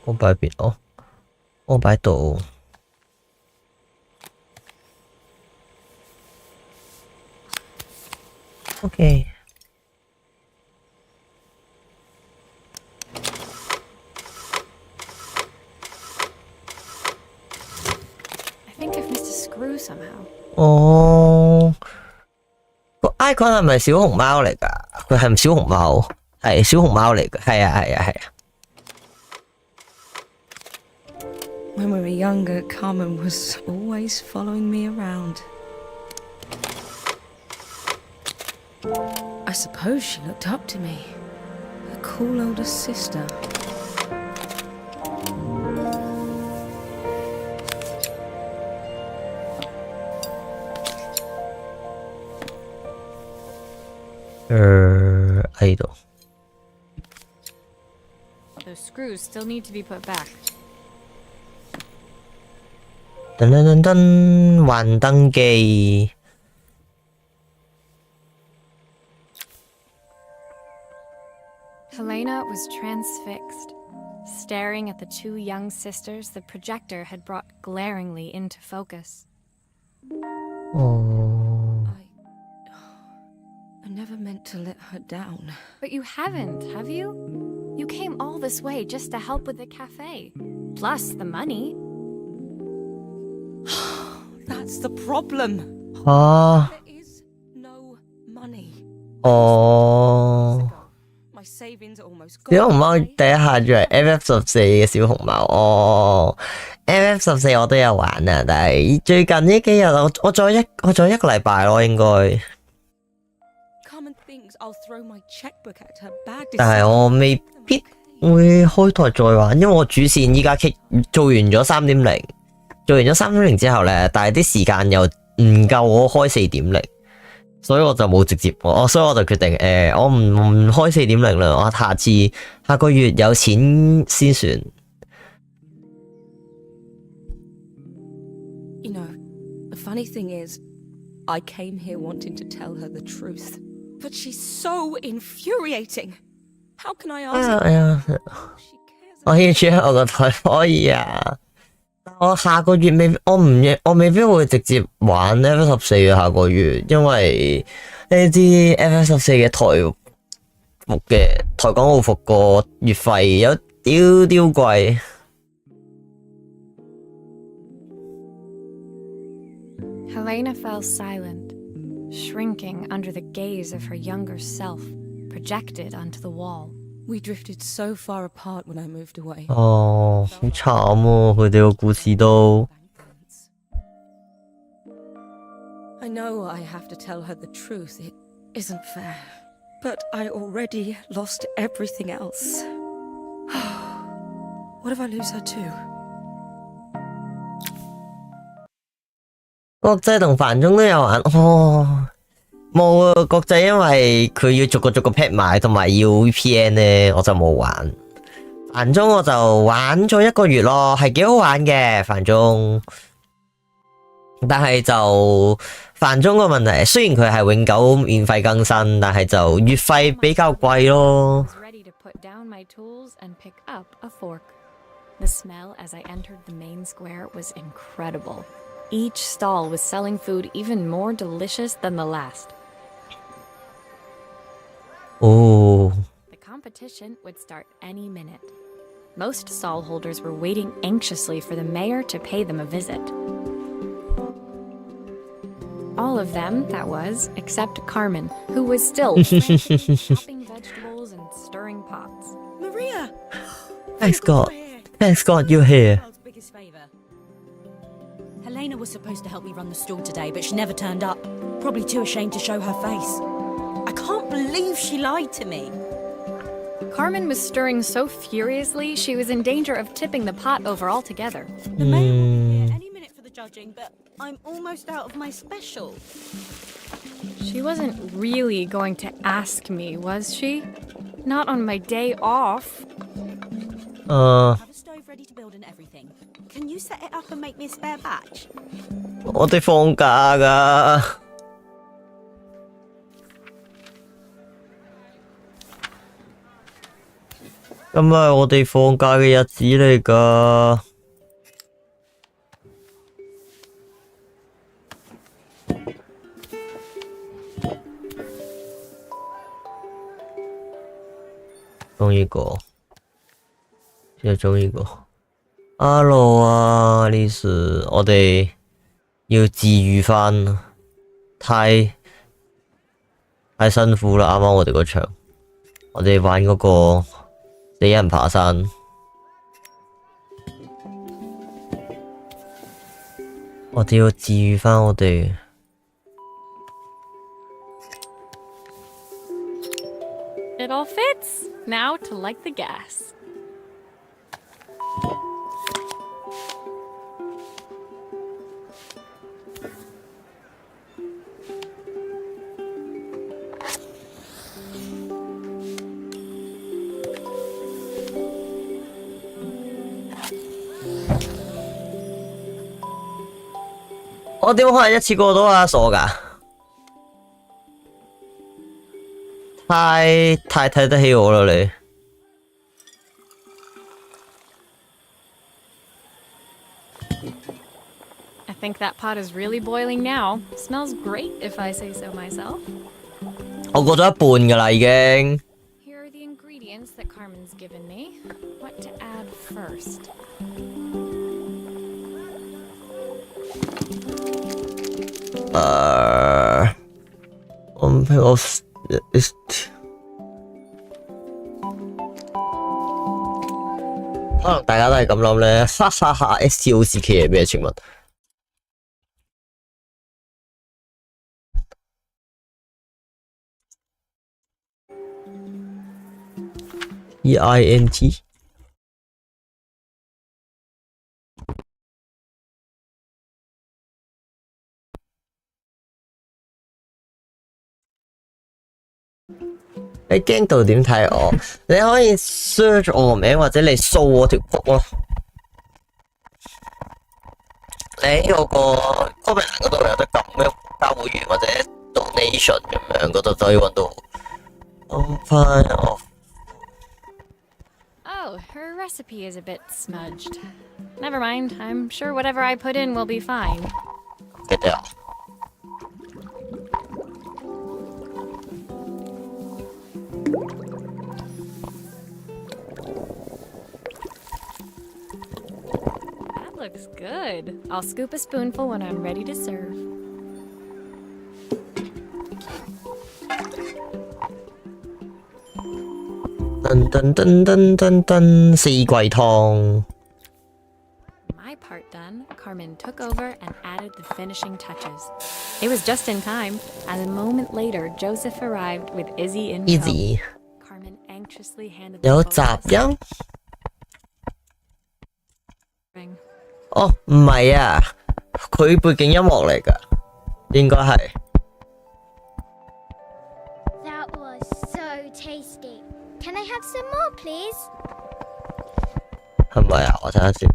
我擺邊哦，我擺度。Okay. I think I've missed a screw somehow. 哦，個 icon 係咪小熊貓嚟㗎？佢係唔小熊貓？係小熊貓嚟㗎。係啊係啊係啊。When we were younger, Carmen was always following me around. I suppose she looked up to me, a cool older sister. Idol. Those screws still need to be put back. 噔噔噔噔，幻燈機。Helena was transfixed, staring at the two young sisters the projector had brought glaringly into focus. 哦， I never meant to let her down. But you haven't, have you? You came all this way just to help with the cafe. Plus the money. That's the problem. 吓， There is no money. 哦， My savings are almost 小 gone. 熊貓第一下就係 FF14嘅小熊貓，哦，FF14我都有玩啊，但係最近呢幾日我再一個禮拜咯，應該， Common things I'll throw my checkbook at her bad 但係我未必會開台再玩，因為我主線依家做完咗 3.0， 做完咗 3.0 之後咧，但係啲時間又唔夠我開 4.0。所以我就冇直接，所以我就決定，我唔開 4.0 啦，我下個月有錢先算。You know, the funny thing is, I came here wanting to tell her the truth, but she's so infuriating. How can I ask her? 哎呀， She cares 我要住喺我個台可以啊，我下個月我未必會直接玩 F14 嘅下個月，因為呢知 F14 嘅台港澳服個月費有屌貴。Helena fell silent, shrinking under the gaze of her younger self, projected onto the wall. We drifted so far apart when I moved away. 哦，好慘喎，佢哋個故事都。 I know I have to tell her the truth. It isn't fair. But I already lost everything else. What if I lose her too? 國際同繁中都有玩，哦，冇啊！國際因為佢要逐個 pet 買，同埋要 VPN 咧，我就冇玩。繁中我就玩咗1個月咯，係幾好玩嘅繁中。但係就繁中個問題，雖然佢係永久免費更新，但係就月費比較貴咯。 I was ready to put down my tools and pick up a fork. The smell as I entered the main square was incredible. Each stall was selling food even more delicious than the last. 哦， The competition would start any minute. Most stall holders were waiting anxiously for the mayor to pay them a visit. All of them, that was, except Carmen, who was still frantically chopping vegetables and stirring pots. Maria! Thanks God, thanks God you're here. World's biggest favour. Helena was supposed to help me run the stall today, but she never turned up. Probably too ashamed to show her face. I can't believe she lied to me. Carmen was stirring so furiously she was in danger of tipping the pot over altogether. The mayor will be here any minute for the judging, but I'm almost out of my special. She wasn't really going to ask me, was she? Not on my day off. Have a stove ready to build and everything. Can you set it up and make me a spare batch? 我哋放假㗎。今日係我哋放假嘅日子嚟㗎。中意個，又中意個。Hello 啊，呢時我哋要治癒返，太辛苦啦！啱啱我哋嗰場，我哋玩嗰個死人爬山。我哋要治癒返我哋。It all fits. Now to light the gas. Oh, 我點可能一次過到啊？傻㗎！太睇得起我啦你。I think that pot is really boiling now. Smells great if I say so myself. 我過咗一半㗎啦已經。Here are the ingredients that Carmen's given me. What to add first? Is 可能大家都係咁諗咧，哈哈哈 STOCK 係咩？請問？EINT 你驚到點睇我？你可以 search 我個名或者你掃我條曲咯。你喺我個 comment 嗰度有得撳咩加會員或者 donation 咁樣，嗰度就可以揾到。Fine off. Oh, her recipe is a bit smudged. Never mind. I'm sure whatever I put in will be fine. Get there. That looks good. I'll scoop a spoonful when I'm ready to serve. Dun dun dun dun dun dun 四季湯。My part done, Carmen took over and added the finishing touches. It was just in time, and a moment later, Joseph arrived with Izzy in tow. Easy。 Carmen anxiously handed the 有 photos. 雜音？哦，唔係啊，佢背景音樂嚟㗎，應該係。That was so tasty. Can I have some more, please? 係咪啊？我睇下先。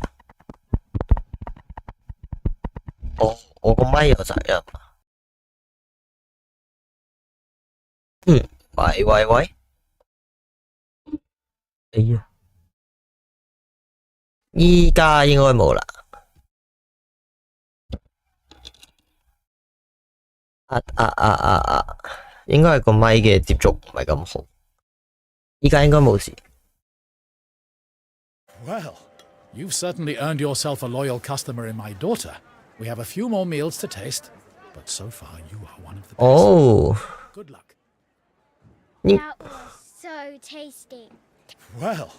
我個咪有雜音。喂。哎呀，依家應該冇啦。應該係個咪嘅接觸唔係咁好。依家應該冇事。Well, you've certainly earned yourself a loyal customer in my daughter. We have a few more meals to taste, but so far you are one of the best. Oh. Good luck. That was so tasty. Well,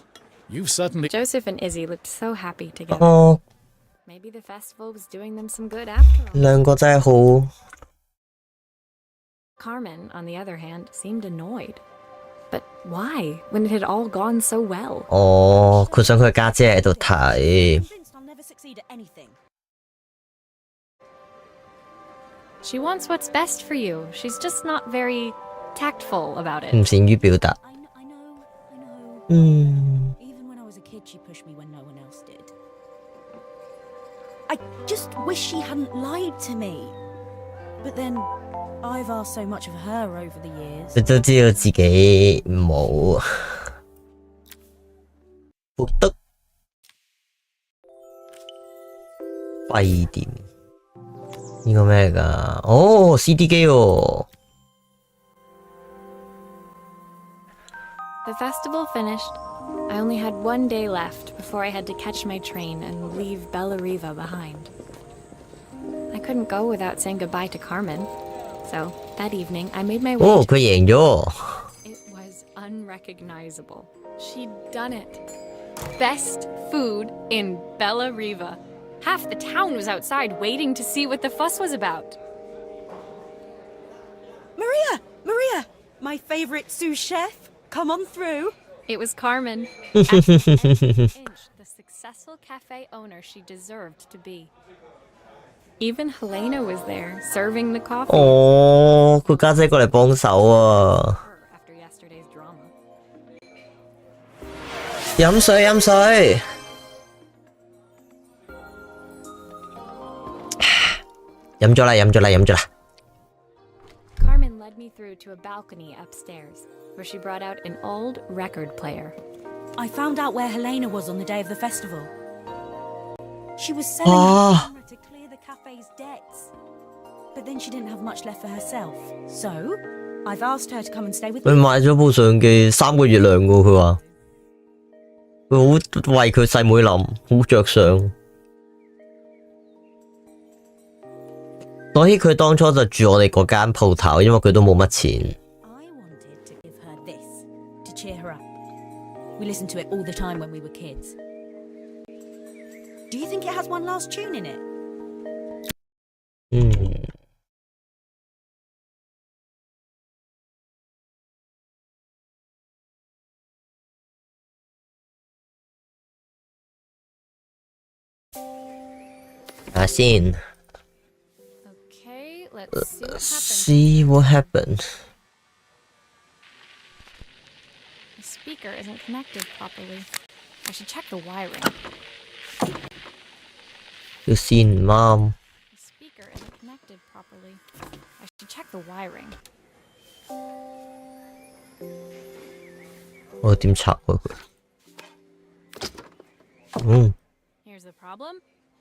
you've certainly... Joseph and Izzy looked so happy together. 哦， Maybe the festival was doing them some good after all. 兩個真係好。 Carmen, on the other hand, seemed annoyed. But why, when it had all gone so well? 哦，佢想佢家姐喺度睇。 Convinced I'll never succeed at anything. She wants what's best for you. She's just not very tactful about it. 唔善於表達。 I know. 嗯。 Even when I was a kid, she pushed me when no one else did. I just wish she hadn't lied to me. But then, I've asked so much of her over the years. 你都知道自己唔好。福德廢店呢個咩嚟㗎？哦 ，CD 機喎。 The festival finished. I only had one day left before I had to catch my train and leave Bellariva behind. I couldn't go without saying goodbye to Carmen. So, that evening, I made my way 哦， to... 佢贏咗。 It was unrecognizable. She'd done it. Best food in Bellariva. Half the town was outside waiting to see what the fuss was about. Maria! My favorite sous chef. Come on through. It was Carmen. At every inch, the successful cafe owner she deserved to be. Even Helena was there, serving the coffee. 哦，佢家姐過嚟幫手啊！ After yesterday's drama. 飲水飲水。飲咗啦飲咗啦飲咗啦。 Carmen led me through to a balcony upstairs, where she brought out an old record player. I found out where Helena was on the day of the festival. She was selling the camera to clear the cafe's debts. But then she didn't have much left for herself. So, I've asked her to come and stay with 佢 me. 買咗部相機3個月糧㗎，佢話佢好為佢細妹諗，好着想，所以佢當初就住我哋嗰間鋪頭，因為佢都冇乜錢。I wanted to give her this to cheer her up. We listened to it all the time when we were kids. Do you think it has one last tune in it? 睇下先 Okay, let's see what happens.，see what happened。 The speaker isn't connected properly. I should check the wiring. 條線唔啱， The speaker isn't connected properly. I should check the wiring. 我點拆開佢？ Here's the problem.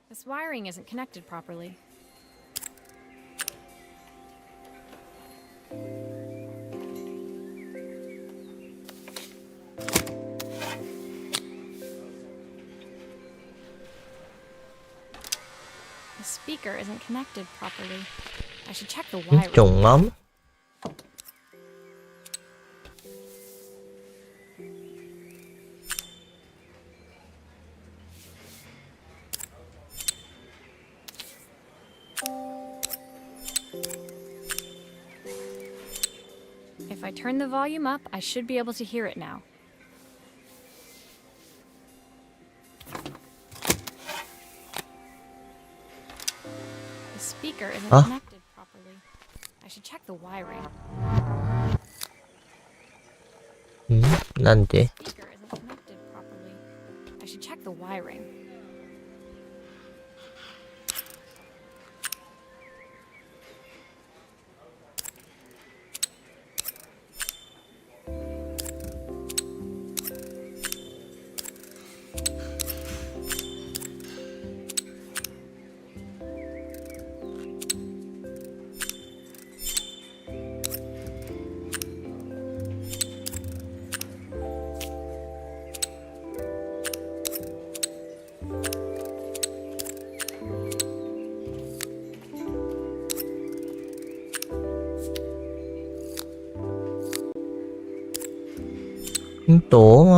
This wiring isn't connected properly. The speaker isn't connected properly. I should check the wiring. 仲啱。If I turn the volume up, I should be able to hear it now. The speaker isn't connected properly. I should check the wiring. なんで？ Speaker isn't connected properly. I should check the wiring. Không tổ mà.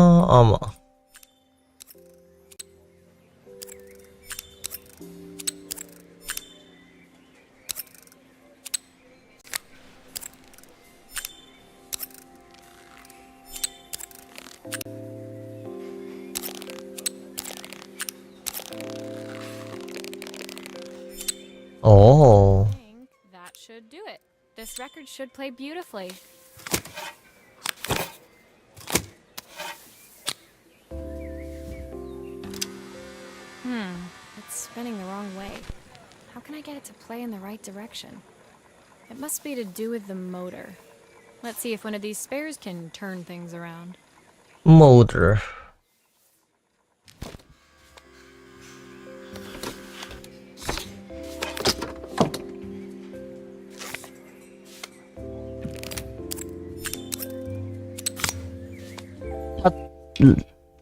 Oh. I think that should do it. This record should play beautifully. It's spinning the wrong way. How can I get it to play in the right direction? It must be to do with the motor. Let's see if one of these spares can turn things around. Motor.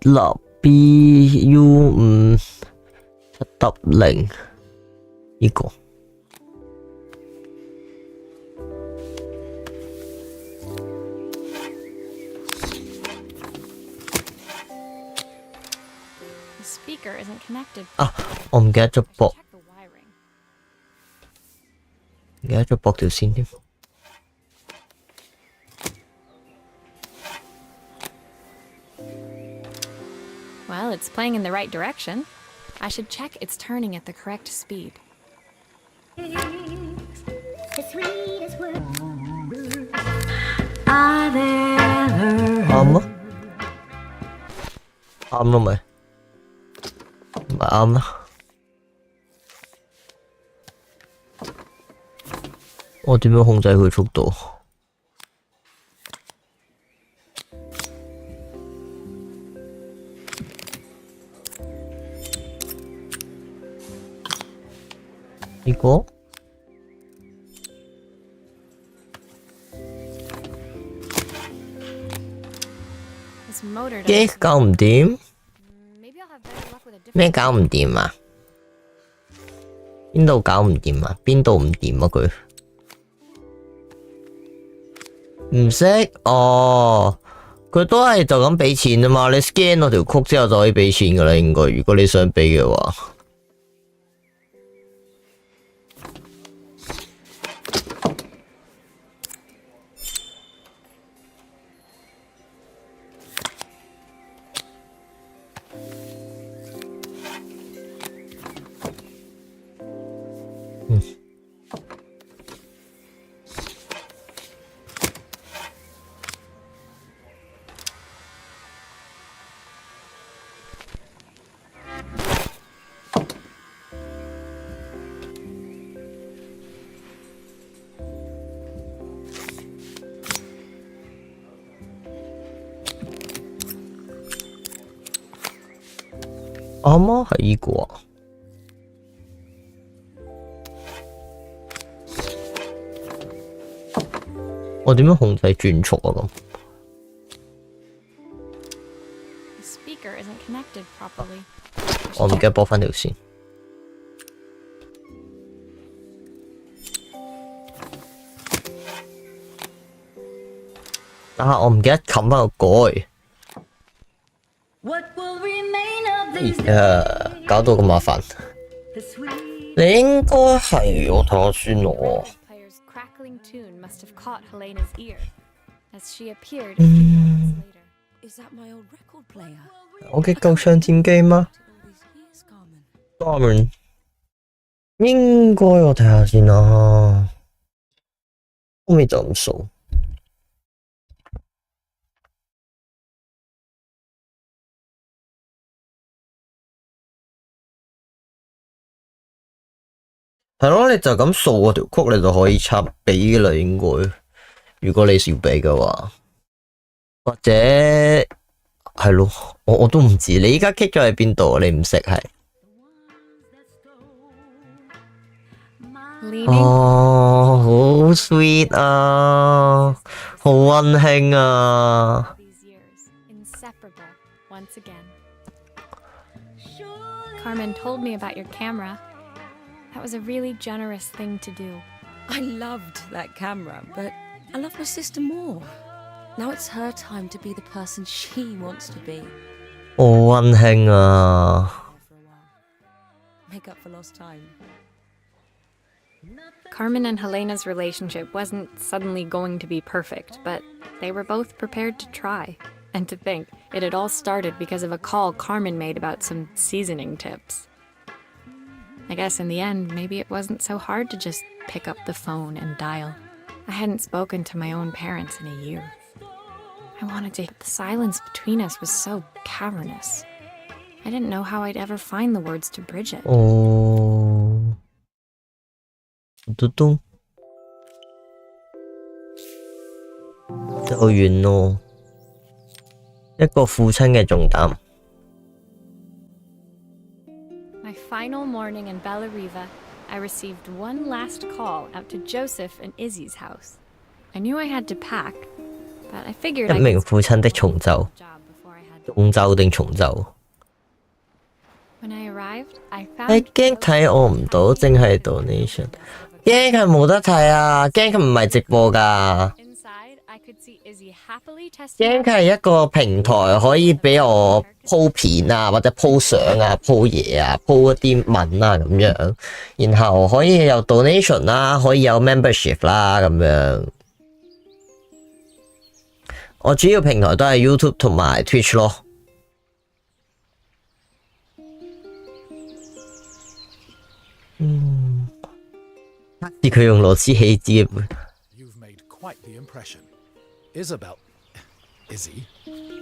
Lập BU 7W 呢個啊！我唔記得咗駁條線添。Well, it's playing in the right direction. I should check it's turning at the correct speed.啱啊！啱啦咪？唔係啱啦。我點樣控制佢速度？呢個 This motor 機 doesn't- 搞唔掂？ Maybe I'll have better luck with a different 咩搞唔掂啊？邊度搞唔掂啊？邊度唔掂啊？佢唔識哦，佢都係就咁俾錢啊嘛。你 scan 嗰條曲之後就可以俾錢噶啦，應該如果你想俾嘅話。啱啱係呢個啊！我點樣控制轉速啊？咁 The speaker isn't connected properly. 我唔記得播翻條線。啊！我唔記得冚翻個蓋。搞到咁麻煩。你應該係我睇下先喎。 Player's crackling tune must have caught Helena's ear, as she appeared a few moments later. Is that my old record player? 我嘅舊唱戰機嗎 All these years, Carmen. 當然應該我睇下先啦。可唔可以就咁數？係咯，你就咁掃嗰條曲，你就可以插俾啦。應該，如果你要俾嘅話，或者係咯，我都唔知。你依家 kick 咗喺邊度？你唔識係？ Leaning 哦，好 sweet 啊，好溫馨啊！ these years, inseparable once again. Carmen told me about your camera. That was a really generous thing to do. I loved that camera, but I love my sister more. Now it's her time to be the person she wants to be. 好溫馨啊！ For a while. Make up for lost time. Carmen and Helena's relationship wasn't suddenly going to be perfect, but they were both prepared to try. And to think, it had all started because of a call Carmen made about some seasoning tips. I guess in the end, maybe it wasn't so hard to just pick up the phone and dial. I hadn't spoken to my own parents in a year. I wanted to. The silence between us was so cavernous. I didn't know how I'd ever find the words to bridge it. 哦，嘟嘟，就完咯。一個父親嘅重擔。 My final morning in Bellariva, I received one last call out to Joseph and Izzy's house. I knew I had to pack, but I figured 一 I 名 could 父親的重奏， job before I had to. 重奏定重奏？ When I arrived, I 你 found 驚睇我唔到，淨係 donation。驚佢冇得睇啊！驚佢唔係直播㗎。 inside. I could see Izzy happily 驚 testing 佢係一個平台，可以俾我鋪片啊，或者鋪相啊、鋪嘢啊、鋪一啲文啊咁樣，然後可以有 donation 啦，可以有 membership 啦咁樣。我主要平台都係 YouTube 同埋 Twitch 咯。啲佢用螺絲起子嘅。 You've made quite the impression. Izzy,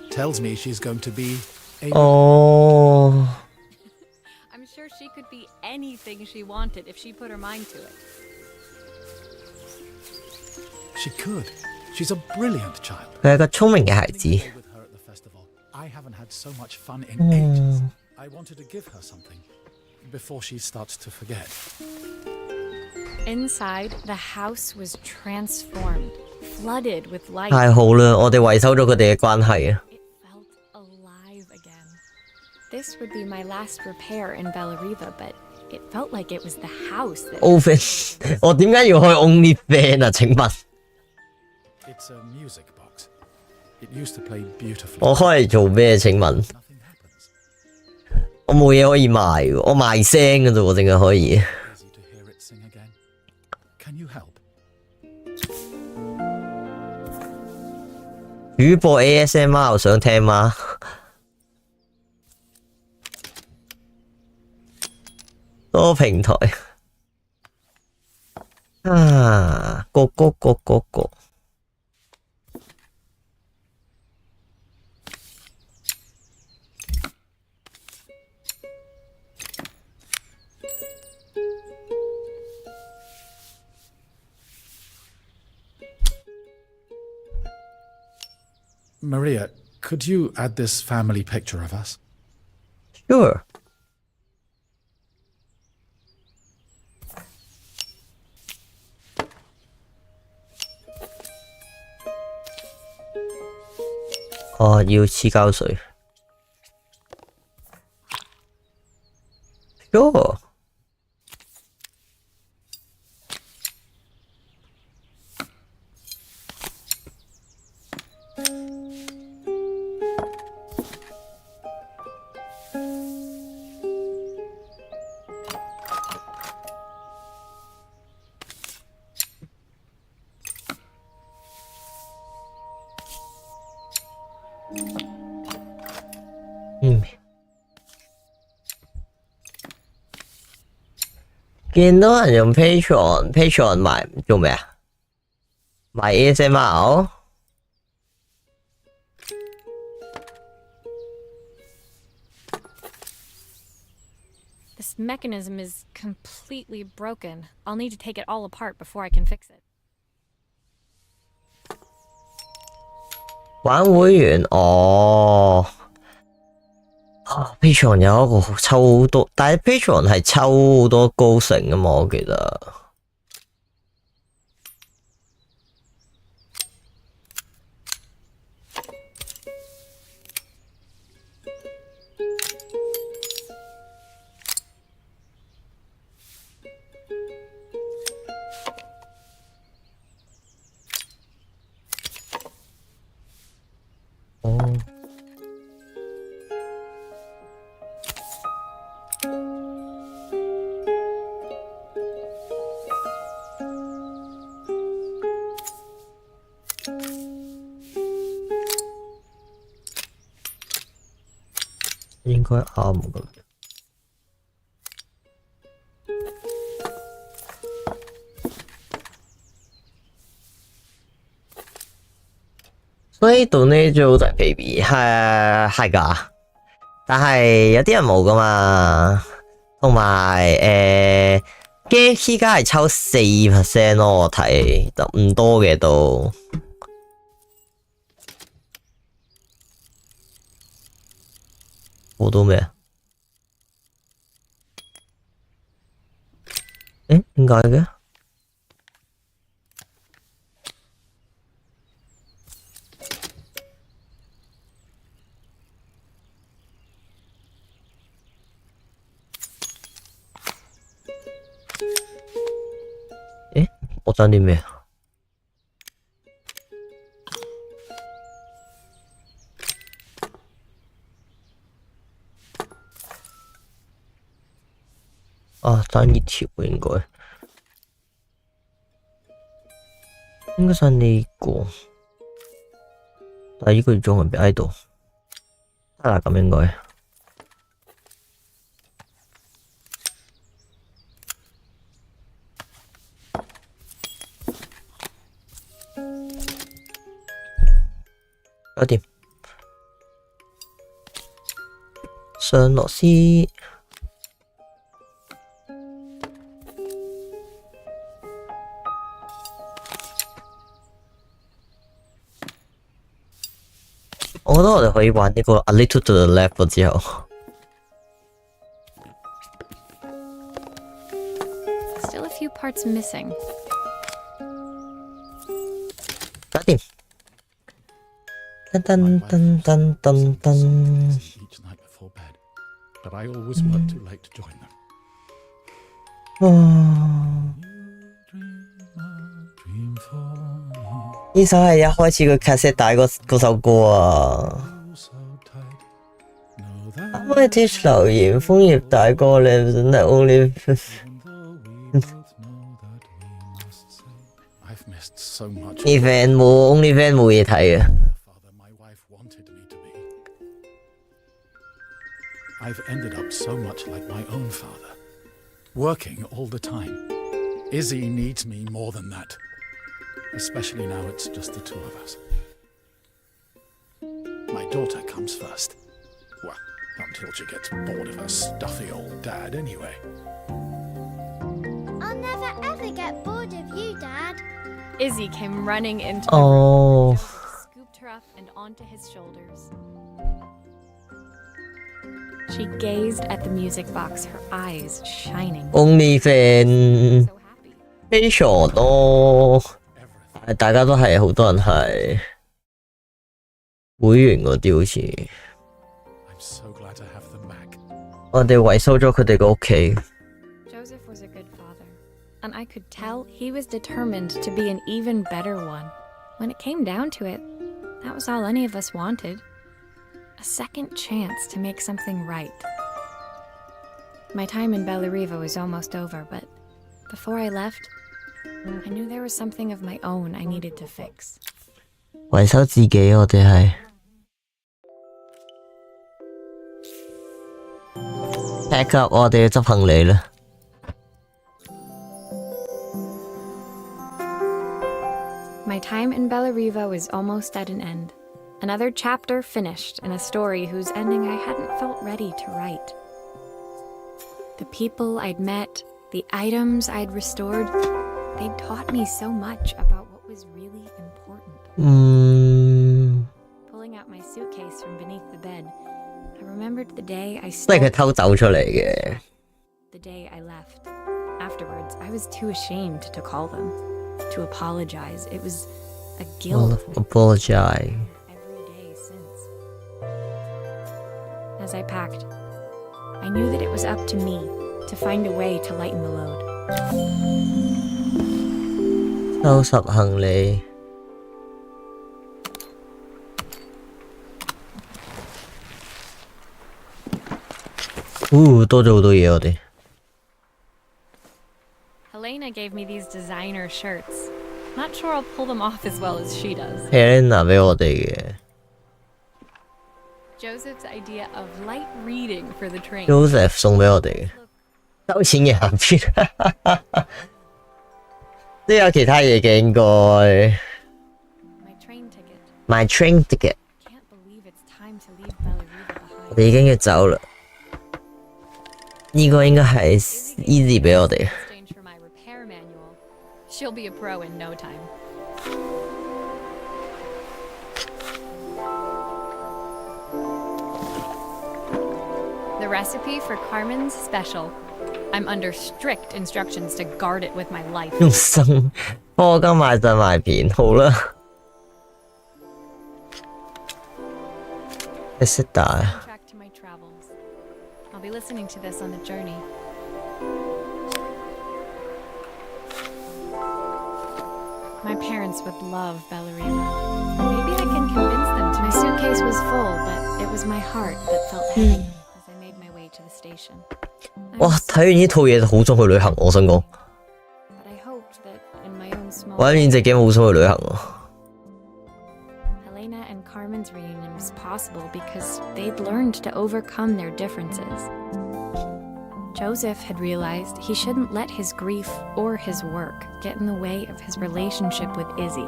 tells me she's going to be a... 哦， I'm sure she could be anything she wanted if she put her mind to it. She could. She's a brilliant child. 佢係個聰明嘅孩子。 With her at the festival. I haven't had so much fun in ages. I wanted to give her something before she starts to forget. Inside, the house was transformed, flooded with light. 太好啦，我哋維修咗佢哋嘅關係啊。It felt alive again. This would be my last repair in Bellariva, but it felt like it was the house that. Open， 我點解要開 OnlyFans 啊？請問 It's a music box. It used to play beautifully. 我開嚟做咩？請問 Nothing happens. 我冇嘢可以賣喎，我賣聲嘅啫喎，淨係可以。Easy to hear it sing again. Can you help? 主播 ASMR 想聽嗎？多平台啊，個。Maria, could you add this family picture of us? Sure。哦，要黐膠水。Sure。見到人用 Patreon 賣做咩啊？賣 ASMR？ This mechanism is completely broken. I'll need to take it all apart before I can fix it. 玩會員哦。Patreon 有一個抽好多，但係 Patreon 係抽好多高成㗎嘛，我記得。哦。應該啱㗎。所以到呢做就係 baby 係㗎，但係有啲人冇㗎嘛，同埋嘅依家係抽4% 咯，我睇就唔多嘅都。好多咩啊？點解嘅？我爭啲咩啊？爭一條應該爭呢個，但係呢個仲係唔喺度，得啦咁應該。搞掂，上螺絲。我覺得我哋可以玩呢個 A Little to the Left 之後。Still still a few parts missing. 搞掂。噔噔噔噔噔噔。 each night before bed, but I always work too late to join them. 呢首係一開始佢 cassette 帶嗰首歌啊。啱啱 Teach 留言，楓葉大哥你真係 only fan 冇 only fan 冇嘢睇啊。I've ended up so much like my own father, working all the time. Izzy needs me more than that, especially now it's just the two of us. My daughter comes first. Well, until she gets bored of her stuffy old dad anyway. I'll never ever get bored of you, Dad. Izzy came running into the Oh. room. Joseph scooped her up and onto his shoulders. She gazed at the music box, her eyes shining. only fan So happy. 非常多，大家都係好多人係會員嗰啲好似。 I'm so glad to have them back. 我哋維修咗佢哋個屋企。 Joseph was a good father, and I could tell he was determined to be an even better one. When it came down to it, that was all any of us wanted. A second chance to make something right. My time in Bellariva was almost over, but before I left, I knew there was something of my own I needed to fix. 維修自己，我哋係。pack up 我哋要執行李啦。 My time in Bellariva was almost at an end. Another chapter finished in a story whose ending I hadn't felt ready to write. The people I'd met, the items I'd restored, they'd taught me so much about what was really important. Pulling out my suitcase from beneath the bed, I remembered the day I 都係 stole 佢偷走出嚟嘅。 the day I left. Afterwards, I was too ashamed to call them, to apologize. It was a guilt apologize。 every day since. As I packed, I knew that it was up to me to find a way to lighten the load. 收拾行李。多咗好多嘢我哋。 Helena gave me these designer shirts. Not sure I'll pull them off as well as she does. Helena 俾我哋嘅。 Joseph's idea of light reading for the train. Joseph 送俾我哋嘅。收錢嘅下邊。都有其他嘢嘅應該。 My train ticket. My train ticket。 Can't believe it's time to leave Bellariva 我 behind. 哋已經要走啦。呢個應該係 Easy 俾我哋。 Exchange for my repair manual. She'll be a pro in no time. The recipe for Carmen's special. I'm under strict instructions to guard it with my life. 用心課金買晒埋片，好啦。你識打啊？ Track to my travels. I'll be listening to this on the journey. My parents would love Bellariva. Maybe I can convince them to. My suitcase was full, but it was my heart that felt heavy as I made my way to the station. I 哇！ was 睇完呢套嘢就好想去旅行，我想講。 but I hoped that in my own small 玩完隻 game 好想去旅行喎。 Helena and Carmen's reunion was possible because they'd learned to overcome their differences. Joseph had realized he shouldn't let his grief or his work get in the way of his relationship with Izzy.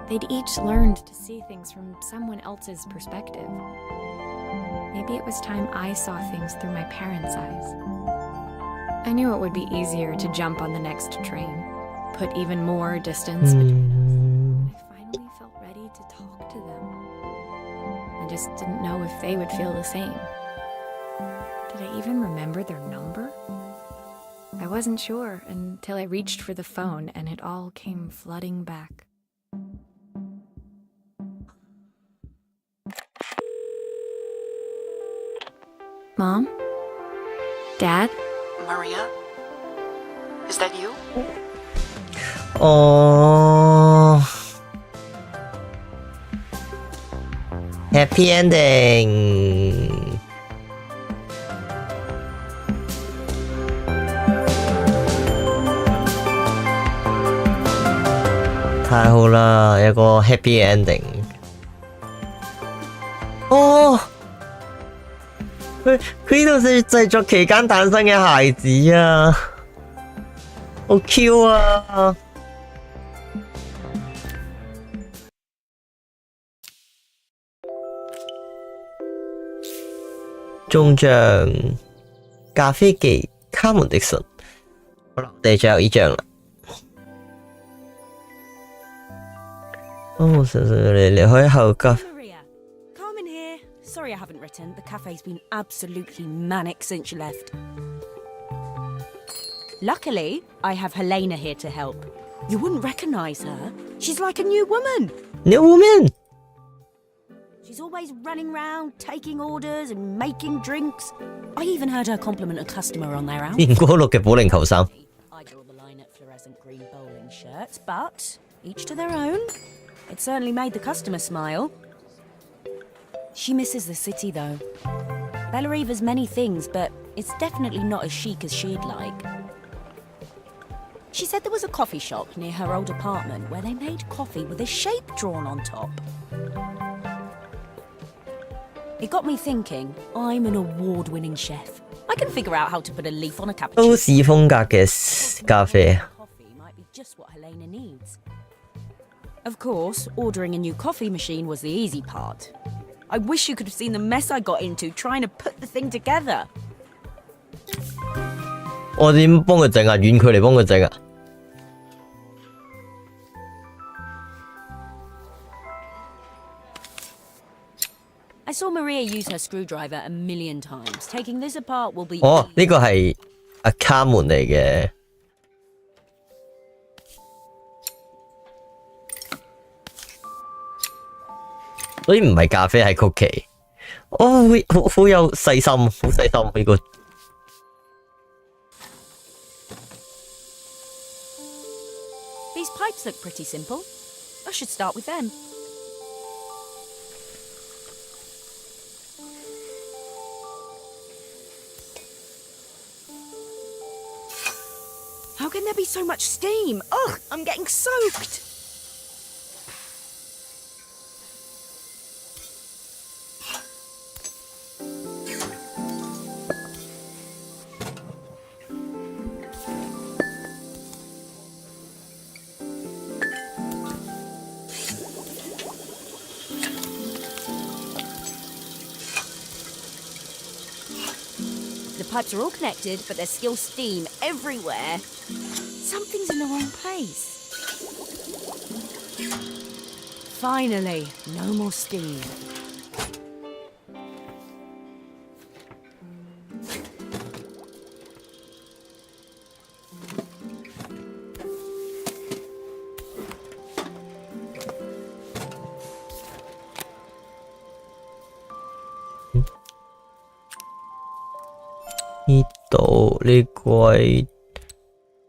They'd each learned to see things from someone else's perspective. Maybe it was time I saw things through my parents' eyes. I knew it would be easier to jump on the next train, put even more distance between us. I finally felt ready to talk to them. I just didn't know if they would feel the same. Did I even remember their number? I wasn't sure until I reached for the phone and it all came flooding back. Mom? Dad? Maria? Is that you? Happy ending.太好啦，有個 happy ending。佢呢度係製作期間誕生嘅孩子啊，好 Q 啊！中獎咖啡機卡門的信，好啦，我哋最後呢張啦。你可以後急。Maria, Carmen here. Sorry I haven't written. The cafe's been absolutely manic since you left. Luckily, I have Helena here to help. You wouldn't recognize her. She's like a new woman. New woman? She's always running around, taking orders and making drinks. I even heard her compliment a customer on their outfit. 年過綠嘅保齡球衫。I draw the line at fluorescent green bowling shirts, but each to their own. It certainly made the customer smile. She misses the city, though. Bellariva's many things, but it's definitely not as chic as she'd like. She said there was a coffee shop near her old apartment where they made coffee with a shape drawn on top. It got me thinking, I'm an award-winning chef. I can figure out how to put a leaf on a cappuccino. 都市風格嘅咖啡。 Coffee might be just what Helena needs. Of course, ordering a new coffee machine was the easy part. I wish you could have seen the mess I got into trying to put the thing together. 我點幫佢整啊？遠距離幫佢整啊？ I saw Maria use her screwdriver a million times. Taking this apart will be... 哦，呢個係阿卡門嚟嘅。所以唔係咖啡係曲奇。哦，好有細心，好細心呢個。These pipes look pretty simple. I should start with them. How can there be so much steam? Ugh, I'm getting soaked. The pipes are all connected, but there's still steam everywhere. Something's in the wrong place. Finally, no more steam.呢度呢個係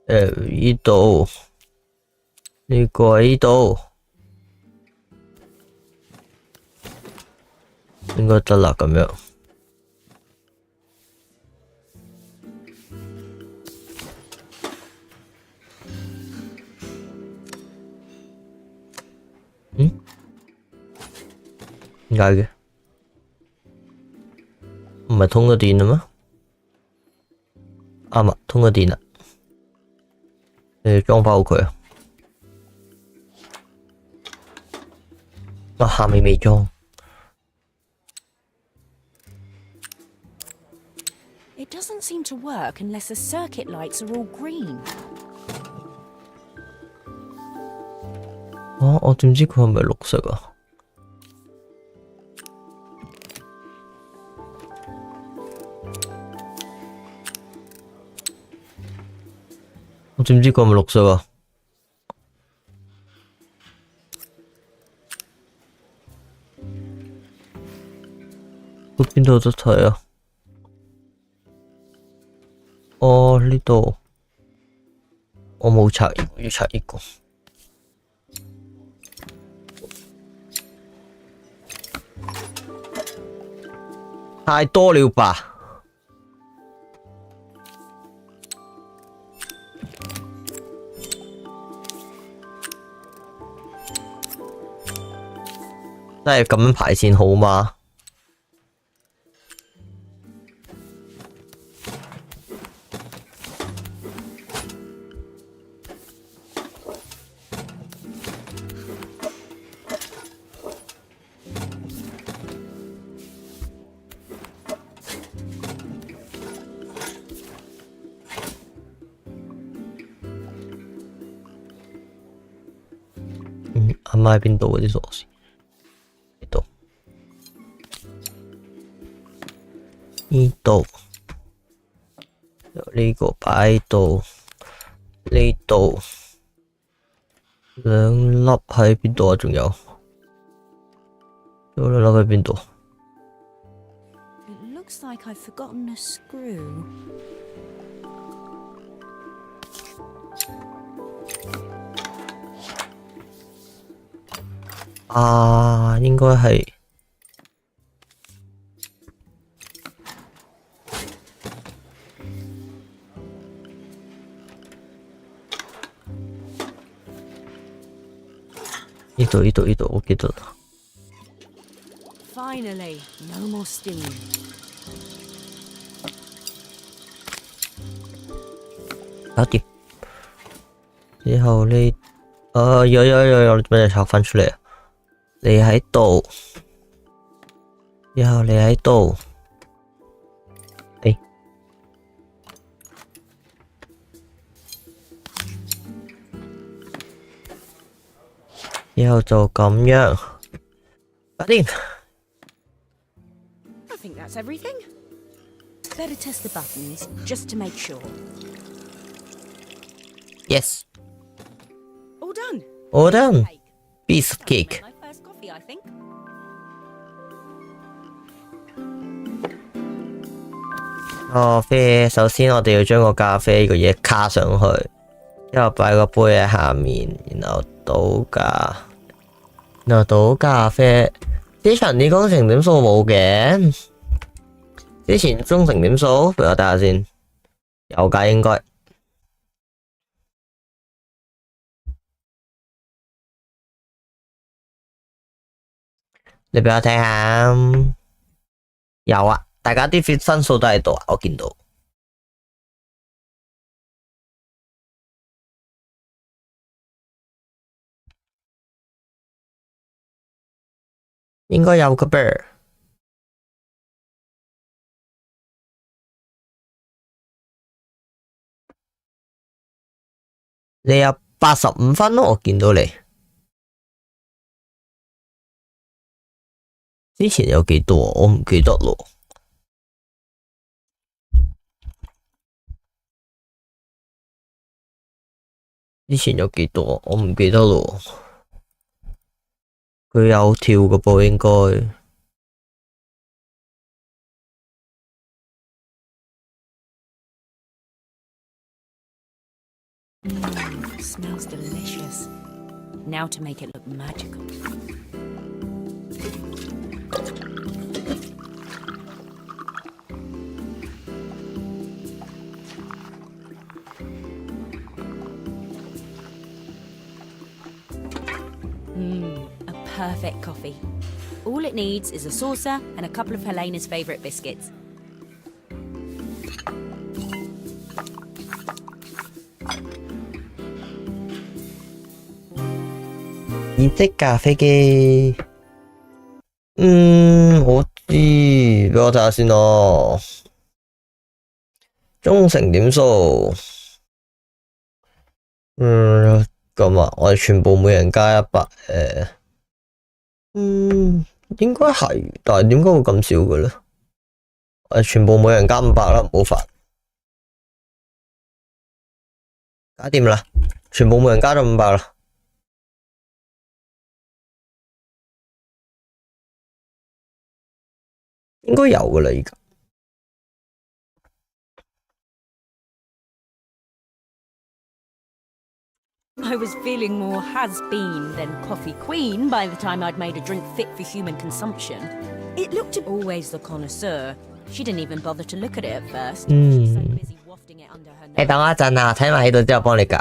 呢度呢個係呢度應該得啦咁樣。點解嘅？唔係通咗電啦咩？啱啊，通咗電啦，你裝翻好佢啊！啊，下面未裝。It doesn't seem to work unless the circuit lights are all green. 我點知佢係咪綠色啊？知唔知佢係咪綠色啊？佢邊度有得睇啊？哦，呢度我冇拆，要拆呢個。太多了吧？真係咁樣排線好嗎？阿媽喺邊度嗰啲鎖匙？呢度，呢度，呢個擺喺度，呢度兩粒喺邊度啊？仲有兩粒喺邊度？ It looks like I've forgotten a screw. 啊，應該係呢度，我記得啦。Finally, no more steam. 搞掂。之後呢？有，俾你拆翻出嚟啊！你喺度，然後你喺度，然後就咁樣，搞掂。I think that's everything. Better test the buttons just to make sure. Yes, All done. all done. Piece of cake. My first coffee, I think. 咖啡，首先我哋要將個咖啡個嘢卡上去，之後擺個杯喺下面，然後倒咖啡。之前啲工程點數冇嘅，之前工程點數俾我睇下先，有㗎應該。你俾我睇下，有啊，大家啲分數都喺度啊，我見到。應該有個噃。你有85分咯，我見到你。之前有幾多？我唔記得咯。之前有幾多？我唔記得咯。佢有跳嘅噃，應該。Smells delicious. Now to make it look magical. A perfect coffee. All it needs is a saucer and a couple of Helena's favourite biscuits. 意式咖啡機，我知，俾我睇下先咯。忠誠點數，咁啊，我哋全部每人加100，應該係，但係點解會咁少嘅咧？我哋全部每人加500啦，唔好煩。搞掂啦，全部每人加咗500啦。應該有噶啦，而家。I was feeling more has-been than coffee queen by the time I'd made a drink fit for human consumption. It looked always the connoisseur. She didn't even bother to look at it at first. She's so busy wafting it under her nose. 你等我一陣啊，睇埋喺度之後幫你搞。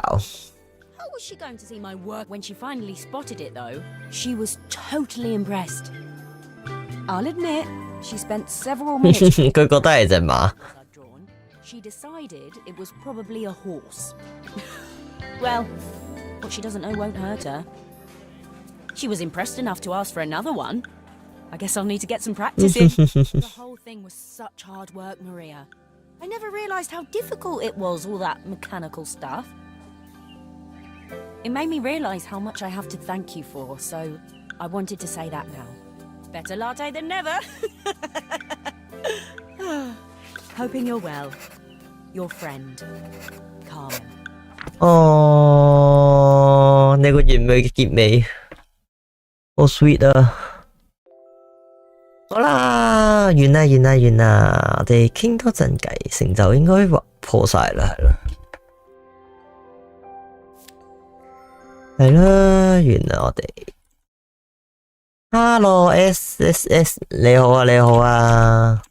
How was she going to see my work when she finally spotted it, though? She was totally impressed. I'll admit, she spent several minutes. 佢覺得係隻馬。She decided it was probably a horse. Well, what she doesn't know won't hurt her. She was impressed enough to ask for another one. I guess I'll need to get some practice in. The whole thing was such hard work, Maria. I never realized how difficult it was, all that mechanical stuff. It made me realize how much I have to thank you for, so I wanted to say that now. Better latte than never. Hoping you're well. Your friend, Carmen. 哦，你個完美嘅結尾，好 sweet 啊！好啦，完啦，我哋傾多陣偈，成就應該破晒啦，係啦，完啦，我哋。Hello SSS， 你好啊。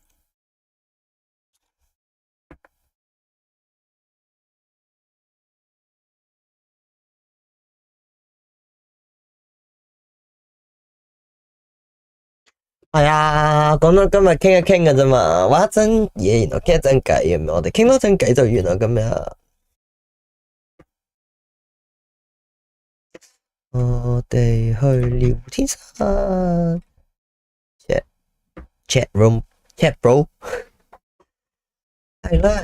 係啊，講到今日傾一傾嘅啫嘛，話一陣嘢，原來傾一陣偈咁，我哋傾多陣偈就完啦今日。我哋去聊天室 chat room chat bro， 係啦。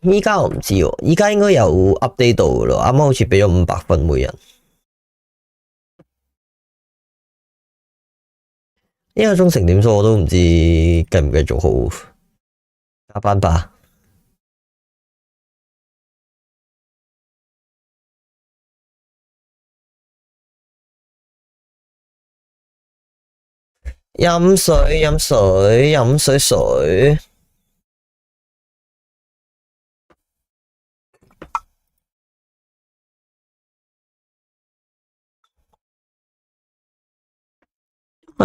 依家我唔知喎，依家應該有 update 到嘅咯，啱啱好似俾咗500分每人。呢個忠誠點數我都唔知繼唔繼續好加班吧。飲水。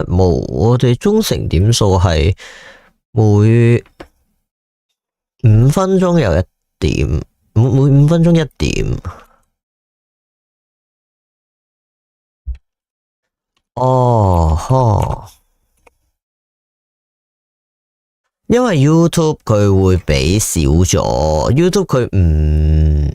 冇，我哋忠誠點數係每5分鐘有1點，每5分鐘1點。哦，因為 YouTube 佢會俾少咗 ，YouTube 佢唔。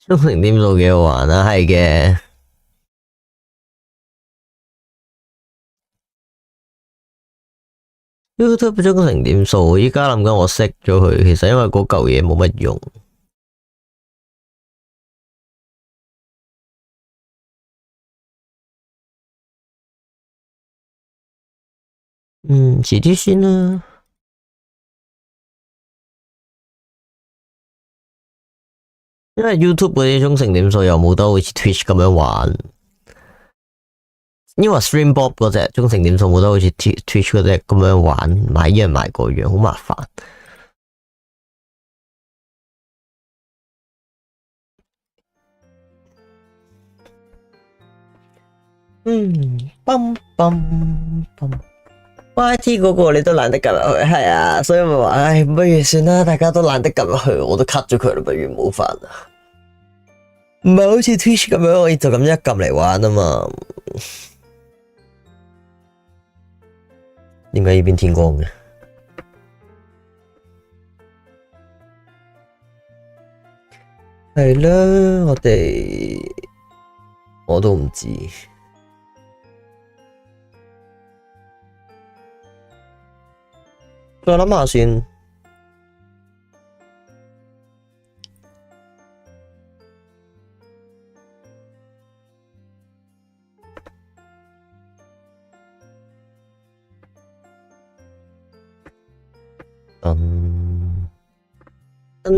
忠誠點數幾好玩啊，係嘅。YouTube 忠誠點數，依家諗緊我熄咗佢，其實因為嗰嚿嘢冇乜用。遲啲先啦。因為 YouTube 嗰啲忠誠點數又冇得好似 Twitch 咁樣玩，因為 Streambob 嗰隻忠誠點數冇得好似 Twitch 嗰隻咁樣玩，買依樣買嗰樣，好麻煩。YT 嗰個你都懶得撳入去，係啊，所以咪話，唉，不如算啦，大家都懶得撳入去，我都 cut 咗佢啦，不如冇煩啦。唔係好似 Twitch 咁樣，可以就咁一撳嚟玩啊嘛。點解呢邊天光嘅？係啦，我都唔知。再諗下先。噔噔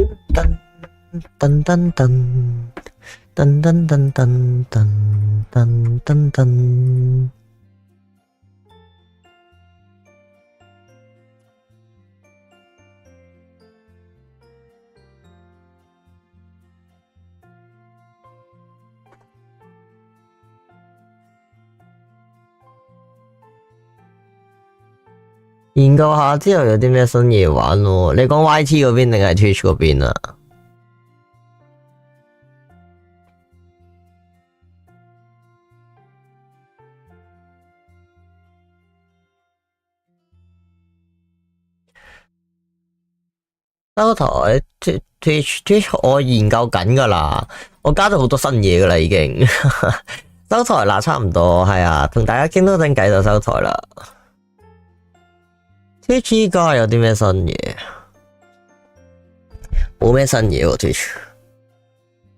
噔噔噔噔噔噔噔噔。研究下之後有啲咩新嘢玩喎？你講 YT 嗰邊定係 Twitch 嗰邊啊？收台 Twitch 我研究緊㗎啦，我加咗好多新嘢㗎啦已經。收台啦，差唔多係啊，同大家傾多陣偈就收台啦。Twitch 依家有啲咩新嘢？冇咩新嘢喎 Twitch，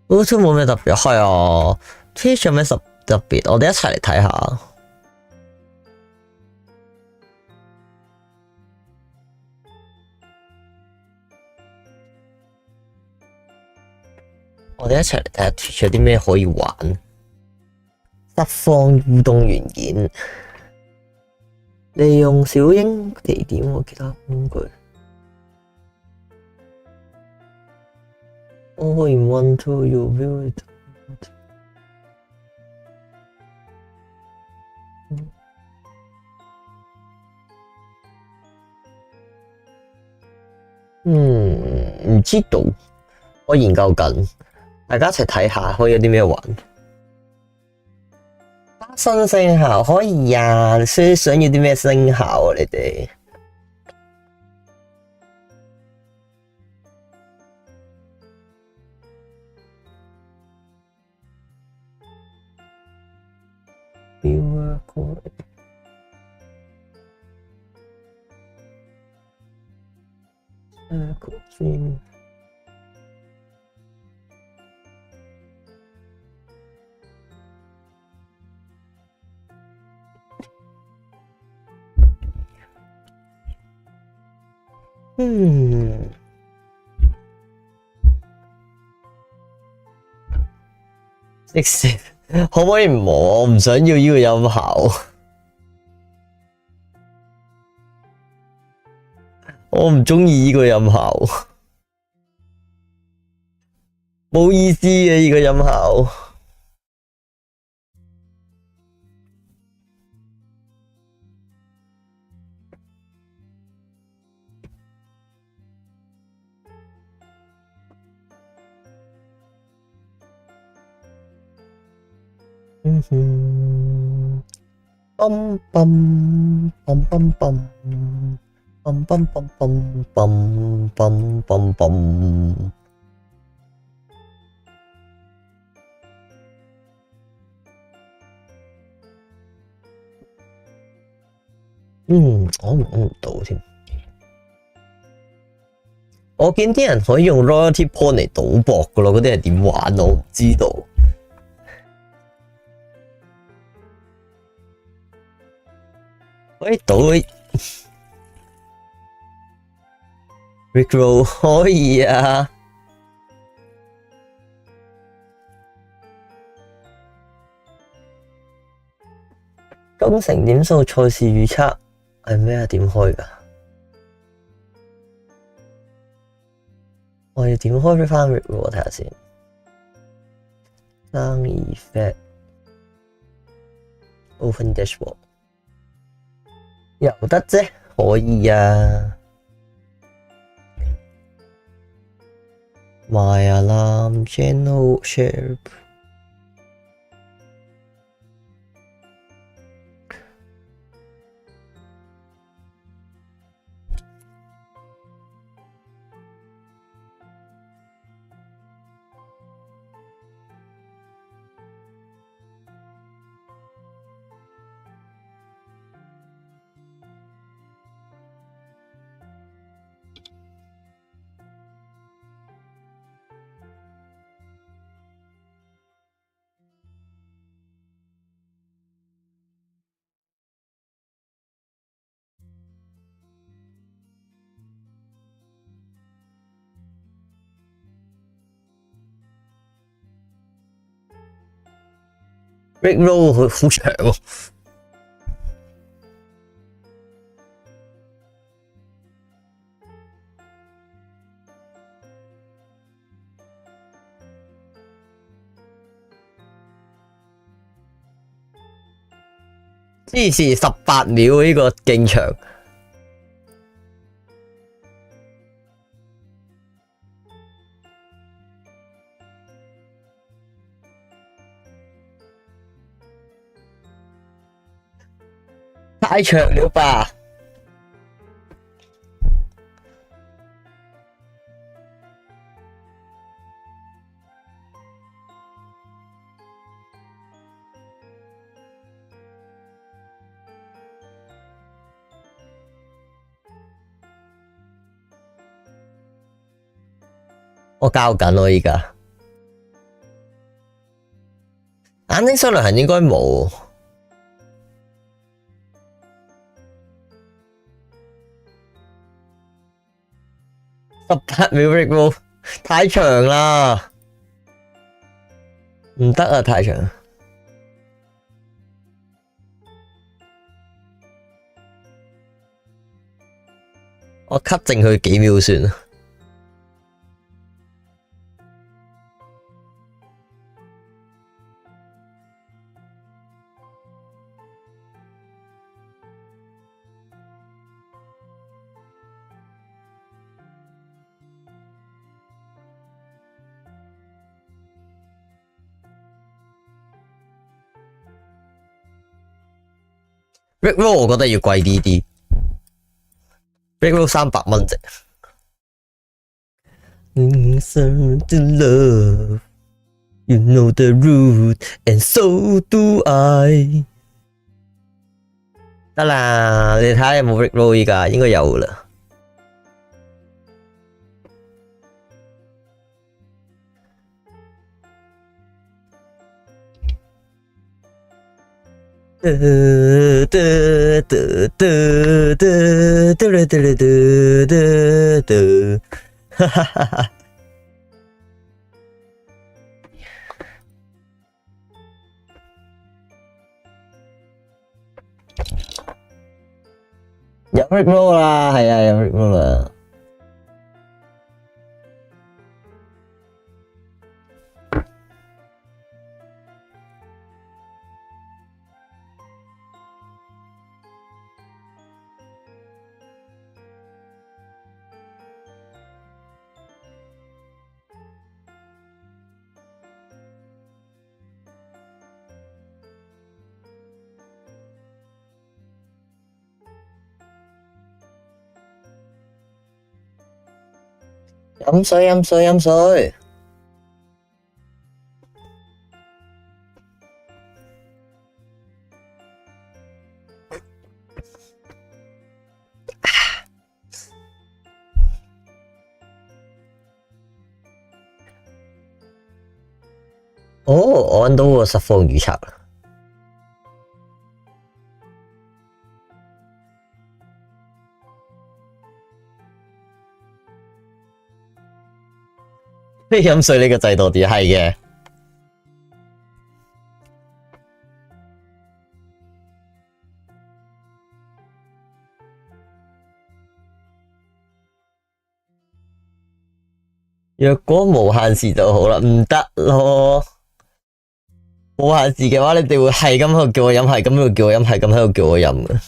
好似冇咩特別。係啊 ，Twitch 有咩特別？我哋一齊嚟睇下。我哋一齊嚟睇下 Twitch 有啲咩可以玩。實況互動元件。利用小英地點或其他工具。我可以問到要 view。唔知道，我研究緊，大家一齊睇下可以有啲咩玩。新聲效可以啊，想要啲咩聲效啊？你哋即時可唔可以唔好？我唔想要呢個音效，我唔中意呢個音效，冇意思嘅呢個音效。嘣嘣嘣嘣嘣嘣嘣嘣嘣嘣嘣嘣。我唔到添。我見啲人可以用 royalty point 嚟賭博噶咯，嗰啲係點玩我唔知道。可以賭 Rickroll 可以啊。工程點數賽事預測係咩啊？點開㗎？我要點開翻 Rickroll 睇下先。生意 Effect Open Dashboard。有得啫，可以啊。My alarm channel share。Rick Roll 好長喎。支持18秒呢個勁長。太長了吧？我教緊咯，而家眼睛雙量痕應該冇。18秒 Rick Roll 太長啦，唔得啊，太長。我 cut 剩佢幾秒算啦。Rick Roll 我覺得要貴啲，Rick Roll 300蚊啫。Love, you know the root, and so do I。得啦，你睇下有冇 Rick Roll 依家，應該有啦。哈哈哈哈！有 Rick Roll 啦，係啊，有 Rick Roll 啦。飲水飲水飲水。哦，我揾到個實況預測啦。咩飲水呢個制度啲係嘅。若果無限時就好啦，唔得咯。無限時嘅話，你哋會係咁喺度叫我飲，係咁喺度叫我飲，係咁喺度叫我飲嘅。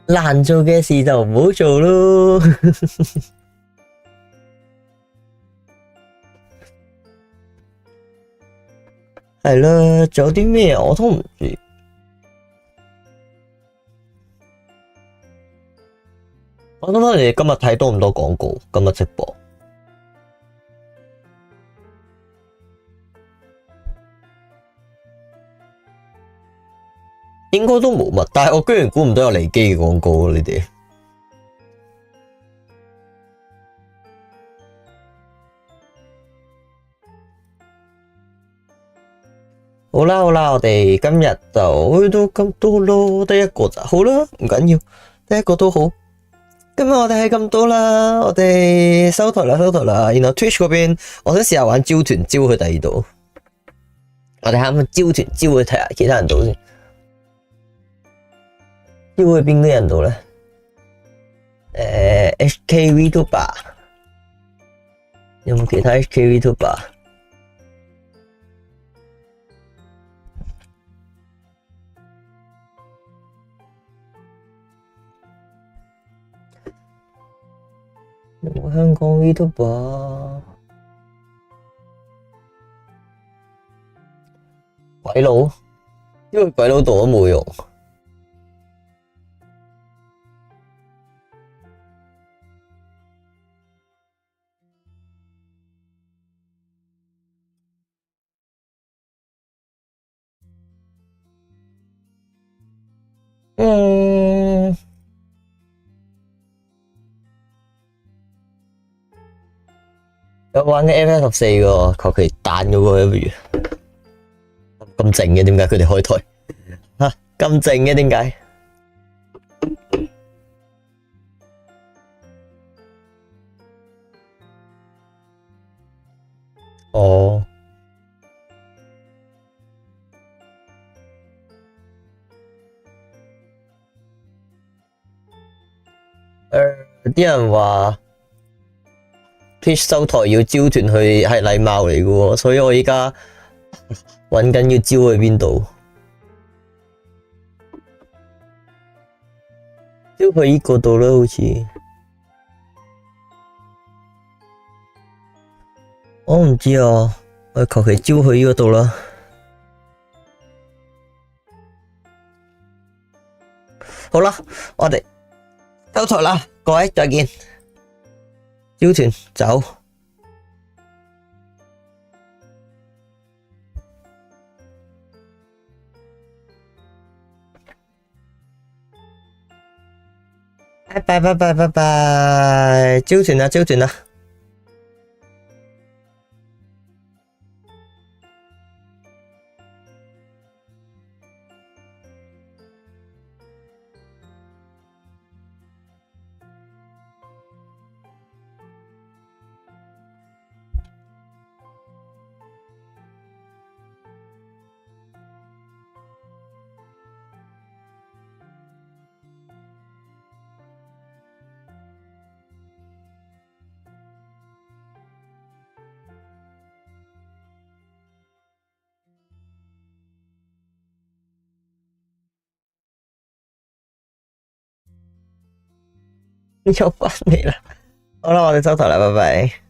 難做嘅事就唔好做咯。係啦，仲有啲咩我都唔知。我諗下你哋今日睇多唔多廣告？今日直播應該都冇乜，但係我居然估唔到有離機嘅廣告，你哋。好啦，我哋今日就去到咁多咯，得一個咋，好啦，唔緊要，得一個都好。今日我哋係咁多啦，我哋收台啦。然後 Twitch 嗰邊，我想試下玩招團招去第二度。我哋啱啱招團招去睇下其他人度先，招去邊啲人度咧？HKVtuber 有冇其他 HKVtuber？有冇香港 VTuber？鬼佬，因為鬼佬度都冇用。有玩嘅 FF14個，求其彈嗰個不如。咁靜嘅，點解佢哋開台？吓，咁靜嘅點解？哦，啲人話 Twitch 收台要招團去係禮貌嚟嘅喎，所以我依家揾緊要招去邊度？招去依個度啦，好似我唔知啊，我求其招去依個度啦。好啦，我哋收台啦，各位再見。招團走。拜拜，招團啦，招團啦。又返嚟啦，好啦，我哋收台啦，拜拜。